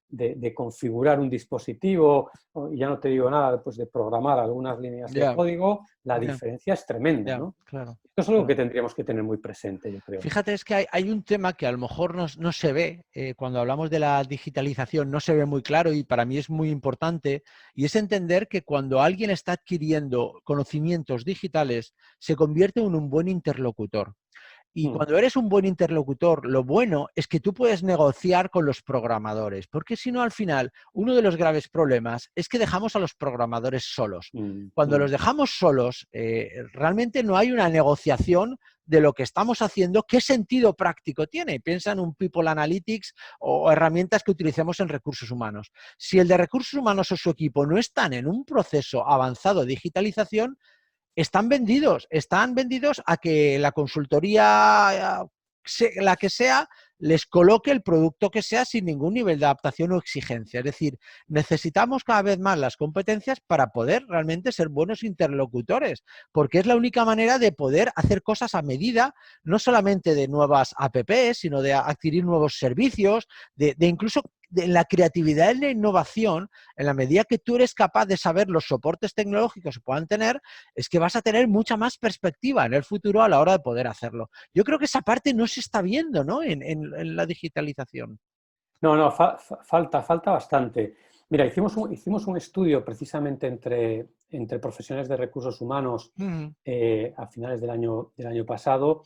de configurar un dispositivo, y ya no te digo nada pues, de programar algunas líneas de Ya, código, la ya, diferencia es tremenda, ya, ¿no? claro, Esto es algo claro. que tendríamos que tener muy presente, yo creo. Fíjate, es que hay un tema que a lo mejor no se ve, cuando hablamos de la digitalización, no se ve muy claro y para mí es muy importante, y es entender que cuando alguien está adquiriendo conocimientos digitales, se convierte en un buen interlocutor. Y Mm, cuando eres un buen interlocutor, lo bueno es que tú puedes negociar con los programadores, porque si no, al final, uno de los graves problemas es que dejamos a los programadores solos. mm, Cuando mm. los dejamos solos, realmente no hay una negociación de lo que estamos haciendo, qué sentido práctico tiene. Piensa en un People Analytics o herramientas que utilicemos en recursos humanos. Si el de recursos humanos o su equipo no están en un proceso avanzado de digitalización, están vendidos a que la consultoría, la que sea, les coloque el producto que sea sin ningún nivel de adaptación o exigencia. Es decir, necesitamos cada vez más las competencias para poder realmente ser buenos interlocutores, porque es la única manera de poder hacer cosas a medida, no solamente de nuevas apps, sino de adquirir nuevos servicios, de incluso de la creatividad y la innovación. En la medida que tú eres capaz de saber los soportes tecnológicos que puedan tener, es que vas a tener mucha más perspectiva en el futuro a la hora de poder hacerlo. Yo creo que esa parte no se está viendo, ¿no? En la digitalización. No, no, falta bastante. Mira, hicimos un estudio precisamente entre profesionales de recursos humanos Mm, a finales del año pasado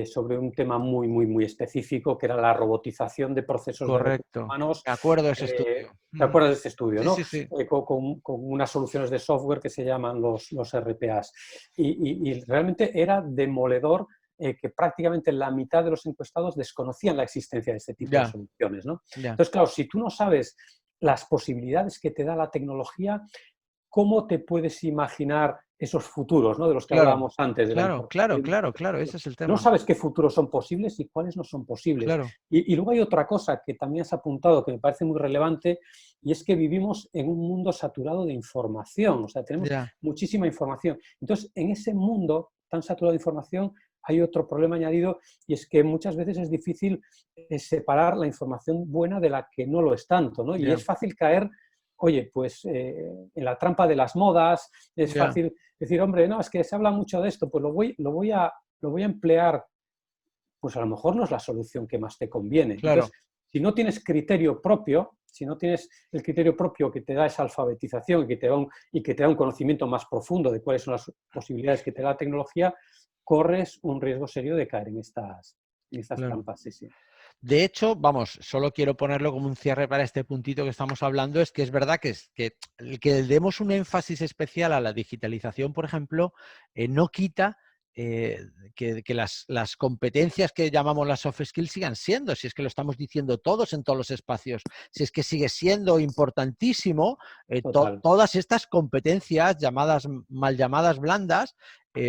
sobre un tema muy, muy, muy específico, que era la robotización de procesos de recursos correcto. humanos. Me acuerdo de ese estudio. ¿Te Mm, acuerdas de este estudio, sí, no? sí, sí. Con unas soluciones de software que se llaman los RPAs. Y realmente era demoledor que prácticamente la mitad de los encuestados desconocían la existencia de este tipo de Ya, soluciones, ¿no? ya. Entonces, claro, si tú no sabes las posibilidades que te da la tecnología, ¿cómo te puedes imaginar esos futuros, ¿no? De los que Claro, hablábamos antes, de la claro, claro, información? claro, claro. Ese es el No tema. sabes qué futuros son posibles y cuáles no son posibles. Claro. Y luego hay otra cosa que también has apuntado que me parece muy relevante, y es que vivimos en un mundo saturado de información, o sea, tenemos Ya, muchísima información. Entonces, en ese mundo tan saturado de información hay otro problema añadido, y es que muchas veces es difícil separar la información buena de la que no lo es tanto, ¿no? Y ya, es fácil caer, oye, pues en la trampa de las modas, es ya. fácil decir, hombre, no, es que se habla mucho de esto, pues lo voy a emplear, pues a lo mejor no es la solución que más te conviene. Claro, Entonces, si no tienes criterio propio, si no tienes el criterio propio que te da esa alfabetización y que te da un conocimiento más profundo de cuáles son las posibilidades que te da la tecnología, corres un riesgo serio de caer en estas claro. trampas. Sí, sí. De hecho, vamos, solo quiero ponerlo como un cierre para este puntito que estamos hablando, es que es verdad que el que le demos un énfasis especial a la digitalización, por ejemplo, no quita eh, que las competencias que llamamos las soft skills sigan siendo, si es que lo estamos diciendo todos en todos los espacios, si es que sigue siendo importantísimo Total. todas estas competencias llamadas, mal llamadas blandas,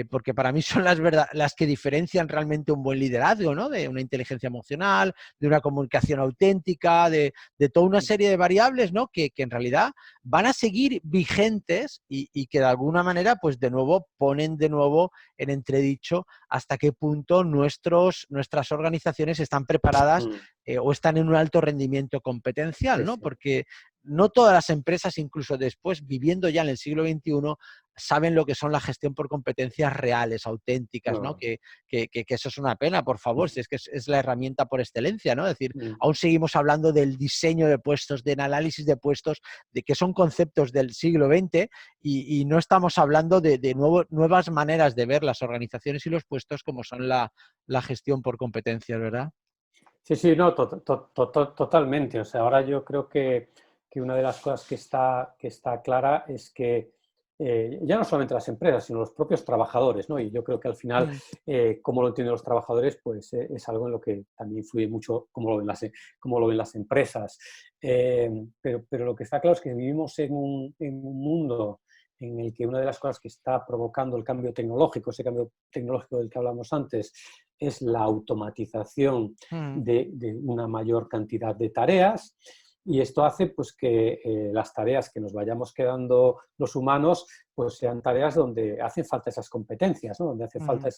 porque para mí son las que diferencian realmente un buen liderazgo, ¿no? De una inteligencia emocional, de una comunicación auténtica, de toda una serie de variables, ¿no? Que en realidad van a seguir vigentes y que de alguna manera, pues de nuevo, ponen de nuevo en entredicho hasta qué punto nuestras organizaciones están preparadas Mm, o están en un alto rendimiento competencial, sí, ¿no? sí. Porque no todas las empresas, incluso después, viviendo ya en el siglo XXI, saben lo que son la gestión por competencias reales, auténticas, ¿no? No. Que eso es una pena, por favor, si es que es la herramienta por excelencia, ¿no? Es decir, Mm. aún seguimos hablando del diseño de puestos, del análisis de puestos, de que son conceptos del siglo XX y no estamos hablando de nuevas maneras de ver las organizaciones y los puestos como son la gestión por competencias, ¿verdad? Sí, sí, no, totalmente. O sea, ahora yo creo que una de las cosas que está clara es que ya no solamente las empresas, sino los propios trabajadores, ¿no? Y yo creo que al final, Mm, cómo lo entienden los trabajadores, pues es algo en lo que también influye mucho cómo lo ven las empresas. Pero lo que está claro es que vivimos en un mundo en el que una de las cosas que está provocando el cambio tecnológico, ese cambio tecnológico del que hablamos antes, es la automatización mm, de una mayor cantidad de tareas, y esto hace pues, que las tareas que nos vayamos quedando los humanos pues, sean tareas donde hacen falta esas competencias, ¿no? Donde hace falta mm,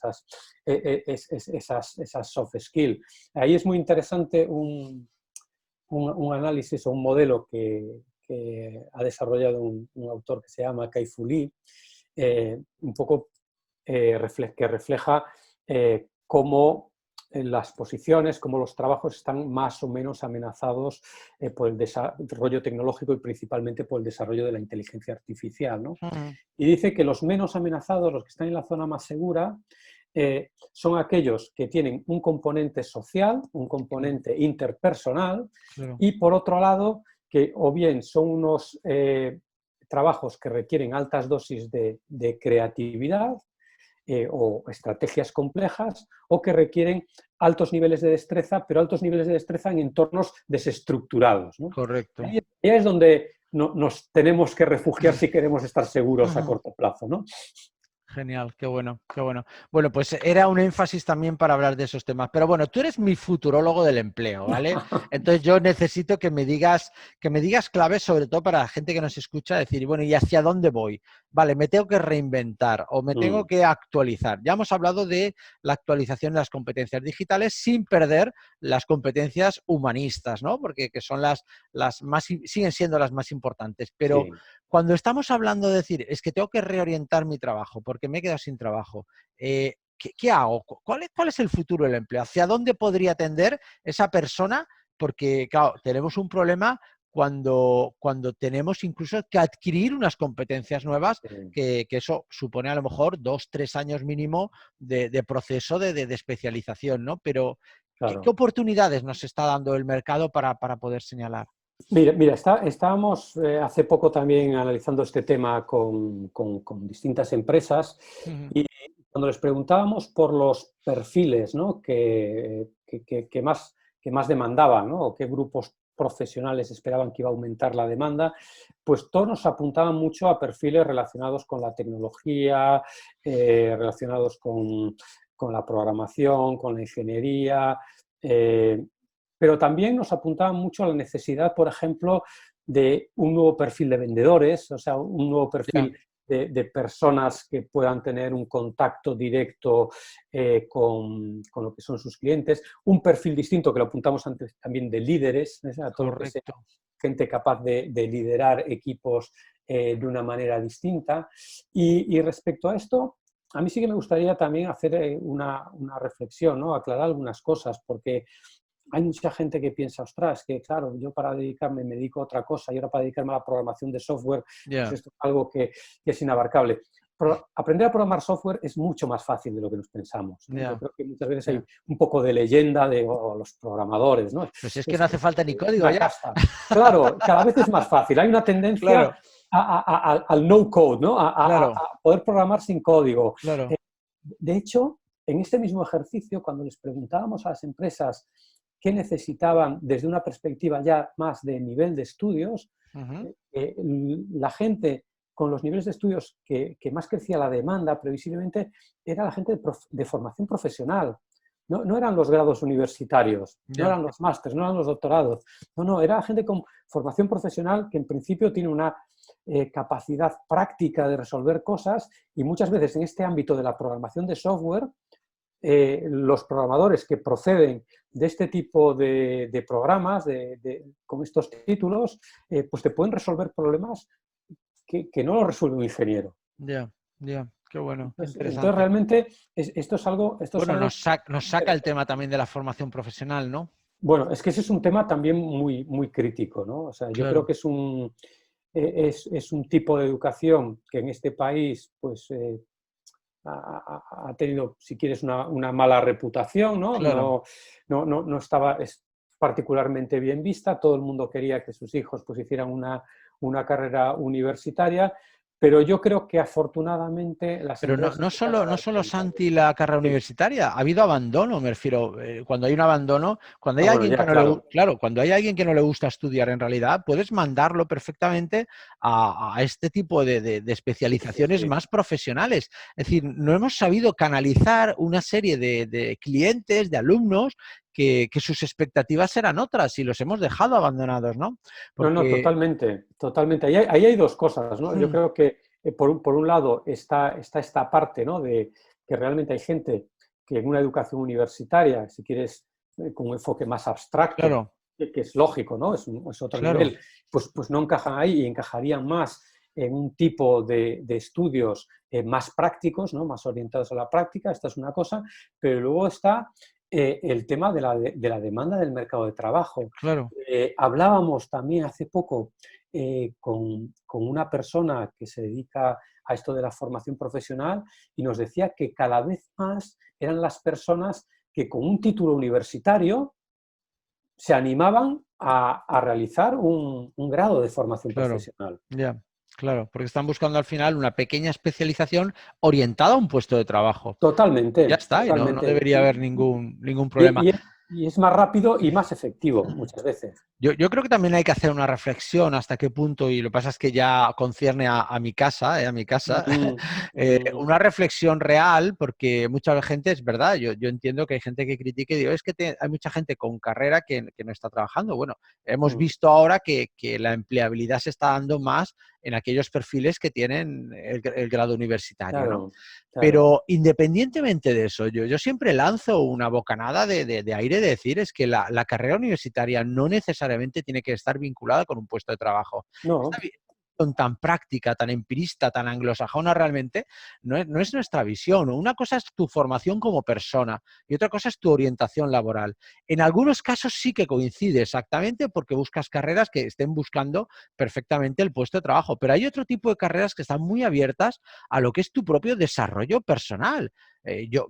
esas soft skills. Ahí es muy interesante un análisis o un modelo que ha desarrollado un autor que se llama Kai-Fu Lee, un poco que refleja cómo las posiciones, cómo los trabajos están más o menos amenazados por el desarrollo tecnológico y principalmente por el desarrollo de la inteligencia artificial, ¿no? Y dice que los menos amenazados, los que están en la zona más segura, son aquellos que tienen un componente social, un componente interpersonal, Claro. y por otro lado, que o bien son unos trabajos que requieren altas dosis de creatividad, o estrategias complejas, o que requieren altos niveles de destreza, pero altos niveles de destreza en entornos desestructurados, ¿no? Correcto. Ahí es donde nos tenemos que refugiar si queremos estar seguros a corto plazo, ¿no? Genial, qué bueno, qué bueno. Bueno, pues era un énfasis también para hablar de esos temas. Pero bueno, tú eres mi futurólogo del empleo, ¿vale? Entonces yo necesito que me digas claves, sobre todo para la gente que nos escucha, decir, bueno, ¿y hacia dónde voy? Vale, me tengo que reinventar o me tengo que actualizar. Ya hemos hablado de la actualización de las competencias digitales sin perder las competencias humanistas, ¿no? Porque que son las más, siguen siendo las más importantes. Pero Sí. cuando estamos hablando de decir, es que tengo que reorientar mi trabajo porque me he quedado sin trabajo, ¿qué hago? ¿Cuál es el futuro del empleo? ¿Hacia dónde podría tender esa persona? Porque, claro, tenemos un problema cuando tenemos incluso que adquirir unas competencias nuevas, que eso supone a lo mejor 2, 3 años mínimo de proceso de especialización, ¿no? Pero, ¿qué Claro. oportunidades nos está dando el mercado para poder señalar? Mira, estábamos hace poco también analizando este tema con distintas empresas, y cuando les preguntábamos por los perfiles, ¿no?, que más demandaban, ¿no?, o qué grupos profesionales esperaban que iba a aumentar la demanda, pues todos nos apuntaban mucho a perfiles relacionados con la tecnología, relacionados con la programación, con la ingeniería, pero también nos apuntaban mucho a la necesidad, por ejemplo, de un nuevo perfil de vendedores, o sea, un nuevo Ya, perfil de personas que puedan tener un contacto directo con lo que son sus clientes, un perfil distinto, que lo apuntamos antes también, de líderes, a todo lo que sea correcto. gente capaz de liderar equipos de una manera distinta. Y respecto a esto, a mí sí que me gustaría también hacer una reflexión, ¿no?, aclarar algunas cosas, porque hay mucha gente que piensa, ostras, que claro, yo para dedicarme me dedico a otra cosa y ahora para dedicarme a la programación de software, pues Ya, esto es algo que es inabarcable. Aprender a programar software es mucho más fácil de lo que nos pensamos, ¿no? Yo ya, creo que muchas veces hay ya. un poco de leyenda de los programadores, ¿no? Pues es que Es no hace falta ni código una ya. casta. Claro, cada vez es más fácil. Hay una tendencia Claro, al no code, ¿no? claro, A poder programar sin código. claro. De hecho, en este mismo ejercicio, cuando les preguntábamos a las empresas qué necesitaban desde una perspectiva ya más de nivel de estudios, Ujú. la gente con los niveles de estudios que más crecía la demanda previsiblemente era la gente de formación profesional. No eran los grados universitarios, no Ya, eran los másters, no eran los doctorados. No, era gente con formación profesional que en principio tiene una capacidad práctica de resolver cosas, y muchas veces en este ámbito de la programación de software, los programadores que proceden de este tipo de programas, con estos títulos, pues te pueden resolver problemas que no lo resuelve un ingeniero. ya, ya. Qué bueno, qué Entonces interesante. realmente esto es Bueno, algo nos saca el tema también de la formación profesional, ¿no? bueno, es que ese es un tema también muy, muy crítico, ¿no? O sea, yo creo Claro, que es un tipo de educación que en este país, pues, ha tenido, si quieres, una mala reputación, ¿no? claro. No estaba, es particularmente bien vista. Todo el mundo quería que sus hijos, pues, hicieran una carrera universitaria, pero yo creo que afortunadamente las Pero empresas empiezan a no dar solo, cuenta de Santi, eso. la carrera Sí. universitaria, ha habido abandono, me refiero. Cuando hay un abandono, cuando hay Bueno, alguien que ya, no le, claro. claro, cuando hay alguien que no le gusta estudiar en realidad, puedes mandarlo perfectamente a este tipo de Sí, sí, especializaciones sí. más profesionales. Es decir, no hemos sabido canalizar una serie de clientes, de alumnos, que sus expectativas eran otras y los hemos dejado abandonados, ¿no? No, Porque totalmente, totalmente. Ahí hay dos cosas, ¿no? Yo creo que, por un lado, está esta parte, ¿no?, de que realmente hay gente que en una educación universitaria, si quieres, con un enfoque más abstracto, claro, que es lógico, ¿no? Es otro claro, nivel, pues no encajan ahí y encajarían más en un tipo de estudios más prácticos, ¿no? Más orientados a la práctica, esta es una cosa, pero luego está el tema de la demanda del mercado de trabajo. claro. Hablábamos también hace poco con una persona que se dedica a esto de la formación profesional y nos decía que cada vez más eran las personas que con un título universitario se animaban a realizar un grado de formación Claro, profesional. ya, claro, porque están buscando al final una pequeña especialización orientada a un puesto de trabajo. Y ya Totalmente, está, y no totalmente. debería haber ningún problema. Y es más rápido y más efectivo muchas veces. Yo creo que también hay que hacer una reflexión hasta qué punto, y lo que pasa es que ya concierne a mi casa, a mi casa, Mm, mm, una reflexión real, porque mucha gente, es verdad, yo entiendo que hay gente que critique y digo, es que hay mucha gente con carrera que no está trabajando. Bueno, hemos mm. visto ahora que la empleabilidad se está dando más en aquellos perfiles que tienen el grado universitario, ¿no? Claro, claro. Pero independientemente de eso, yo siempre lanzo una bocanada de aire de decir es que la carrera universitaria no necesariamente tiene que estar vinculada con un puesto de trabajo. No, Esta visión tan práctica, tan empirista, tan anglosajona realmente no es nuestra visión. Una cosa es tu formación como persona y otra cosa es tu orientación laboral. En algunos casos sí que coincide exactamente porque buscas carreras que estén buscando perfectamente el puesto de trabajo, pero hay otro tipo de carreras que están muy abiertas a lo que es tu propio desarrollo personal. Yo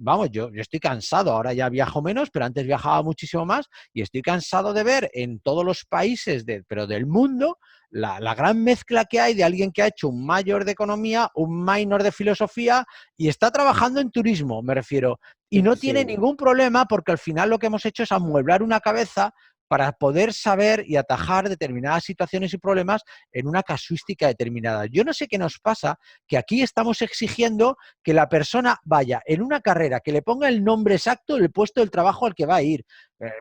estoy cansado, ahora ya viajo menos, pero antes viajaba muchísimo más y estoy cansado de ver en todos los países, pero del mundo, la gran mezcla que hay de alguien que ha hecho un mayor de economía, un minor de filosofía y está trabajando en turismo, me refiero, y sí, no tiene sí. ningún problema porque al final lo que hemos hecho es amueblar una cabeza para poder saber y atajar determinadas situaciones y problemas en una casuística determinada. Yo no sé qué nos pasa, que aquí estamos exigiendo que la persona vaya en una carrera, que le ponga el nombre exacto del puesto del trabajo al que va a ir.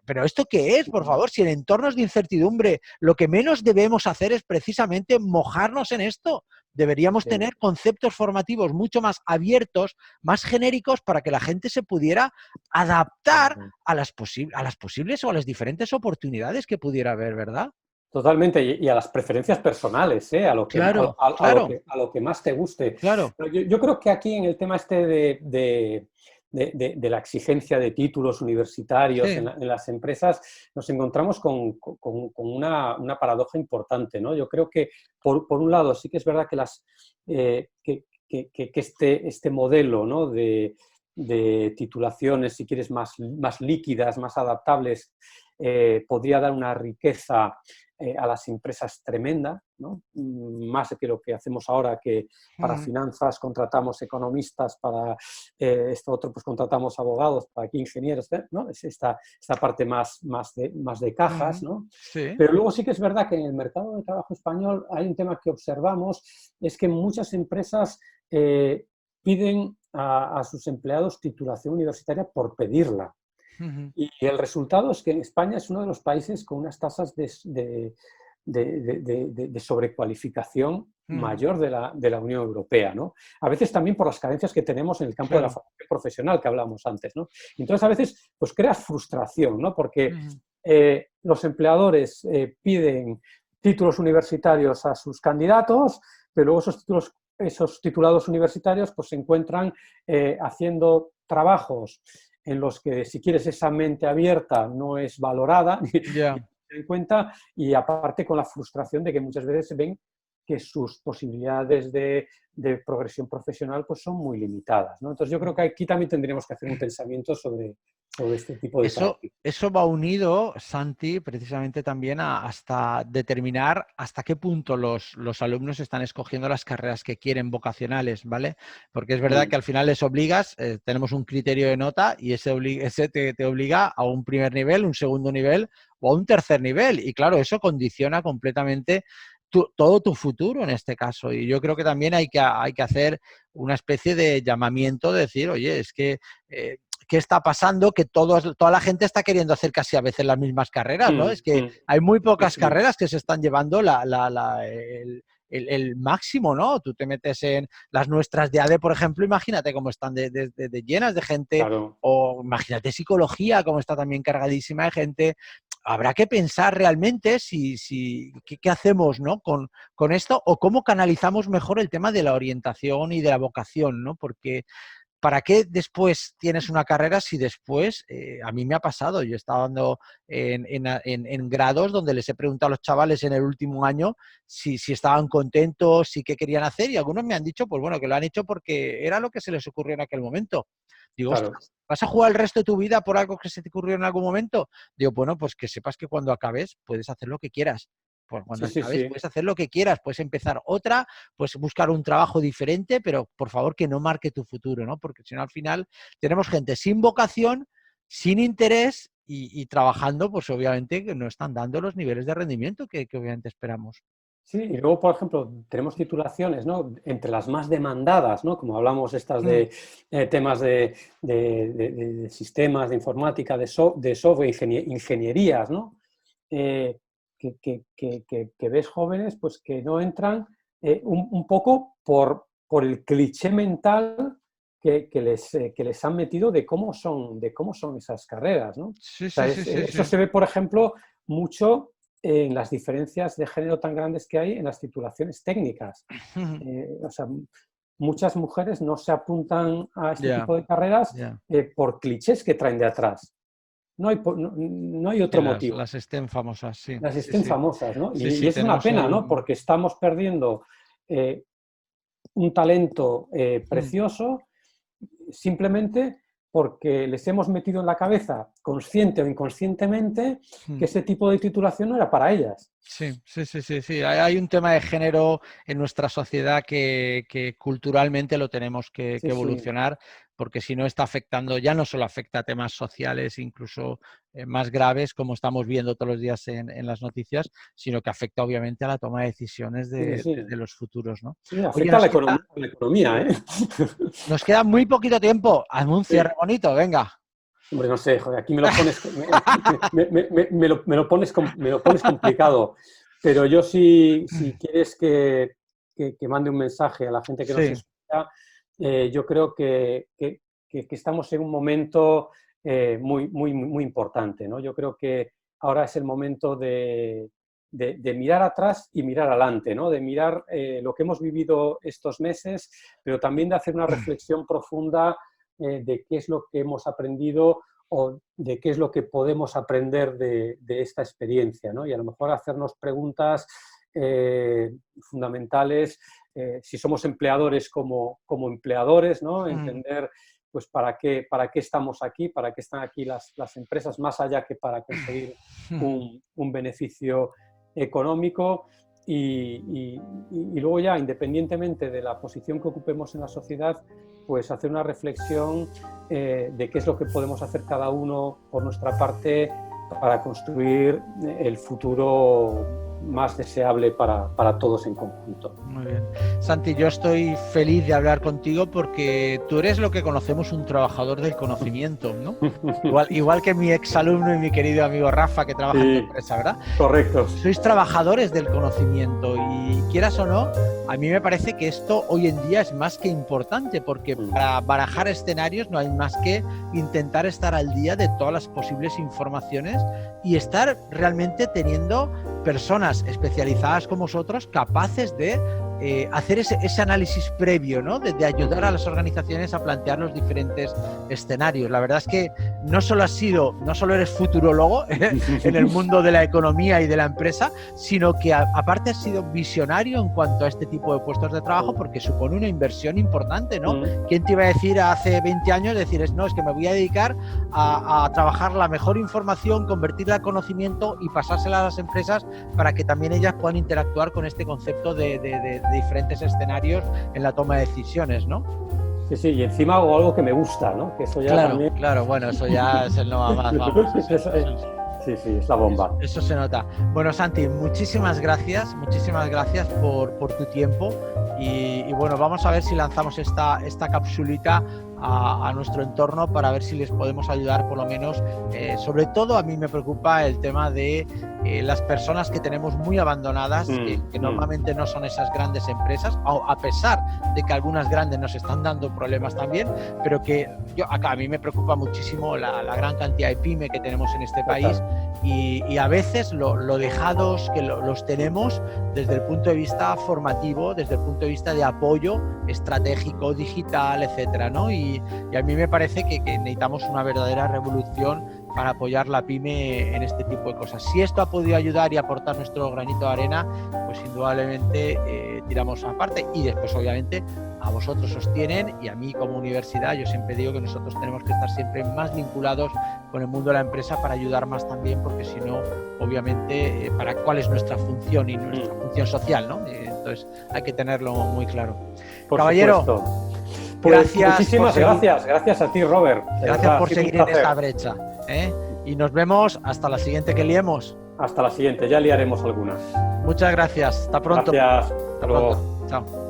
Pero ¿esto qué es? Por favor, si en entornos de incertidumbre lo que menos debemos hacer es precisamente mojarnos en esto. Deberíamos Sí. tener conceptos formativos mucho más abiertos, más genéricos, para que la gente se pudiera adaptar a las posibles o a las diferentes oportunidades que pudiera haber, ¿verdad? Totalmente, y a las preferencias personales, ¿eh? Claro, claro, A lo que más te guste. claro. Pero yo creo que aquí en el tema este de la exigencia de títulos universitarios Sí. en las empresas, nos encontramos con una paradoja importante, ¿no? Yo creo que, por un lado, sí que es verdad que, este modelo, ¿no? de titulaciones, si quieres, más líquidas, más adaptables, podría dar una riqueza a las empresas tremenda, ¿no? Más que lo que hacemos ahora, que para Mm, finanzas contratamos economistas, para esto otro pues contratamos abogados, para aquí ingenieros, ¿no? Es esta parte más de cajas, mm, ¿no? sí. Pero luego sí que es verdad que en el mercado de trabajo español hay un tema que observamos, es que muchas empresas piden a sus empleados titulación universitaria por pedirla. Ujú, Y el resultado es que en España es uno de los países con unas tasas de sobrecualificación ujú, mayor de la Unión Europea, ¿no? A veces también por las carencias que tenemos en el campo de la claro. formación profesional que hablamos antes, ¿no? Entonces a veces pues creas frustración, ¿no? Porque Ujú, los empleadores piden títulos universitarios a sus candidatos, pero luego esos titulados universitarios pues se encuentran haciendo trabajos en los que si quieres esa mente abierta no es valorada ni ya. en cuenta, y aparte con la frustración de que muchas veces se ven que sus posibilidades de progresión profesional pues son muy limitadas, ¿no? Entonces yo creo que aquí también tendríamos que hacer un pensamiento sobre este tipo de prácticas. Eso va unido, Santi, precisamente también hasta determinar hasta qué punto los alumnos están escogiendo las carreras que quieren vocacionales, ¿vale? Porque es verdad que Mm, al final les obligas, tenemos un criterio de nota y ese te obliga a un primer nivel, un segundo nivel o a un tercer nivel. Y claro, eso condiciona completamente todo tu futuro en este caso. Y yo creo que también hay que hacer una especie de llamamiento, de decir, oye, es que qué está pasando, que toda la gente está queriendo hacer casi a veces las mismas carreras, ¿no? Es que mm. hay muy Sí, pocas sí, carreras que se están llevando el máximo, ¿no? Tú te metes en las nuestras de AD, por ejemplo, imagínate cómo están de llenas de gente, claro. o imagínate psicología, cómo está también cargadísima de gente. habrá que pensar realmente qué hacemos, ¿no? con esto, o cómo canalizamos mejor el tema de la orientación y de la vocación, ¿no? Porque ¿para qué después tienes una carrera si después, a mí me ha pasado, yo he estado dando en grados donde les he preguntado a los chavales en el último año si estaban contentos, si qué querían hacer, y algunos me han dicho, pues bueno, que lo han hecho porque era lo que se les ocurrió en aquel momento. Digo, Claro. ostras, ¿vas a jugar el resto de tu vida por algo que se te ocurrió en algún momento? Digo, bueno, pues que sepas que cuando acabes puedes hacer lo que quieras. Pues cuando Sí, acabes sí. puedes hacer lo que quieras, puedes empezar otra, puedes buscar un trabajo diferente, pero por favor que no marque tu futuro, ¿no? Porque si no al final tenemos gente sin vocación, sin interés y trabajando, pues obviamente que no están dando los niveles de rendimiento que obviamente esperamos. Sí, y luego, por ejemplo, tenemos titulaciones, ¿no? Entre las más demandadas, ¿no? Como hablamos estas de temas de sistemas, de informática, de software, ingenierías, ¿no? Que ves jóvenes pues, que no entran un poco por el cliché mental que les han metido de cómo son esas carreras, ¿no? O Sí, sea, sí, sí, sí, eso sí. se ve, por ejemplo, mucho en las diferencias de género tan grandes que hay en las titulaciones técnicas. O sea, muchas mujeres no se apuntan a este Ya, tipo de carreras ya. por clichés que traen de atrás. No hay Que otro motivo. las estén famosas, sí, Las sí, estén sí. famosas, ¿no? Sí, Y sí, es una tenemos pena, ¿no? Porque estamos perdiendo un talento precioso simplemente porque les hemos metido en la cabeza, consciente o inconscientemente, que ese tipo de titulación no era para ellas. Sí, sí, sí, sí, sí. Hay un tema de género en nuestra sociedad que culturalmente lo tenemos que Sí, sí. evolucionar, porque si no está afectando, ya no solo afecta a temas sociales, incluso más graves, como estamos viendo todos los días en las noticias, sino que afecta obviamente a la toma de decisiones Sí, sí. de los futuros, ¿no? Sí, Oye, afecta a la economía, ¿eh? nos queda muy poquito tiempo. Hazme un cierre Sí. bonito, venga. Hombre, no sé, joder, aquí me lo pones, me lo pones complicado. Pero yo si quieres que mande un mensaje a la gente que nos Sí. escucha, yo creo que estamos en un momento muy importante, ¿no? Yo creo que ahora es el momento de mirar atrás y mirar adelante, ¿no? De mirar lo que hemos vivido estos meses, pero también de hacer una reflexión profunda de qué es lo que hemos aprendido o de qué es lo que podemos aprender de esta experiencia, ¿no? Y a lo mejor hacernos preguntas fundamentales, si somos empleadores como empleadores, ¿no? Entender pues para qué estamos aquí, para qué están aquí las empresas, más allá que para conseguir un beneficio económico. Y luego ya, independientemente de la posición que ocupemos en la sociedad, pues hacer una reflexión de qué es lo que podemos hacer cada uno por nuestra parte para construir el futuro más deseable para todos en conjunto. Muy bien. Santi, yo estoy feliz de hablar contigo porque tú eres lo que conocemos un trabajador del conocimiento, ¿no? Igual que mi exalumno y mi querido amigo Rafa, que trabaja en tu empresa, ¿verdad? Correcto. Sois trabajadores del conocimiento y quieras o no, a mí me parece que esto hoy en día es más que importante porque para barajar escenarios no hay más que intentar estar al día de todas las posibles informaciones y estar realmente teniendo personas especializadas como vosotros capaces de hacer ese análisis previo, ¿no? De ayudar a las organizaciones a plantear los diferentes escenarios. La verdad es que no solo eres futurólogo en el mundo de la economía y de la empresa, sino que aparte has sido visionario en cuanto a este tipo de puestos de trabajo porque supone una inversión importante, ¿no? ¿Quién te iba a decir hace 20 años, decir, no, es que me voy a dedicar a trabajar la mejor información, convertirla en conocimiento y pasársela a las empresas para que también ellas puedan interactuar con este concepto de diferentes escenarios en la toma de decisiones, ¿no? Sí, sí, y encima hago algo que me gusta, ¿no? Que eso ya también... Claro, bueno, eso ya es el no va más, vamos. Sí, es la bomba. Eso se nota. Bueno, Santi, muchísimas gracias por tu tiempo, Y bueno, vamos a ver si lanzamos esta capsulita a nuestro entorno para ver si les podemos ayudar por lo menos. Sobre todo a mí me preocupa el tema de las personas que tenemos muy abandonadas, que normalmente no son esas grandes empresas, a pesar de que algunas grandes nos están dando problemas también, pero que a mí me preocupa muchísimo la gran cantidad de pyme que tenemos en este país y a veces lo dejados que los tenemos desde el punto de vista formativo, desde el punto de vista de apoyo estratégico, digital, etcétera, ¿no? Y a mí me parece que necesitamos una verdadera revolución para apoyar la pyme en este tipo de cosas. Si esto ha podido ayudar y aportar nuestro granito de arena, pues indudablemente tiramos aparte. Y después, obviamente, a vosotros os tienen, y a mí como universidad, yo siempre digo que nosotros tenemos que estar siempre más vinculados con el mundo de la empresa para ayudar más también, porque si no, obviamente, para cuál es nuestra función y nuestra función social, ¿no? Entonces, hay que tenerlo muy claro. Por Caballero, supuesto. Pues muchísimas gracias a ti, Robert. Gracias por seguir en esta brecha, ¿eh? Y nos vemos hasta la siguiente que liemos. Hasta la siguiente, ya liaremos alguna. Muchas gracias, hasta pronto. Gracias, hasta pronto. Chao.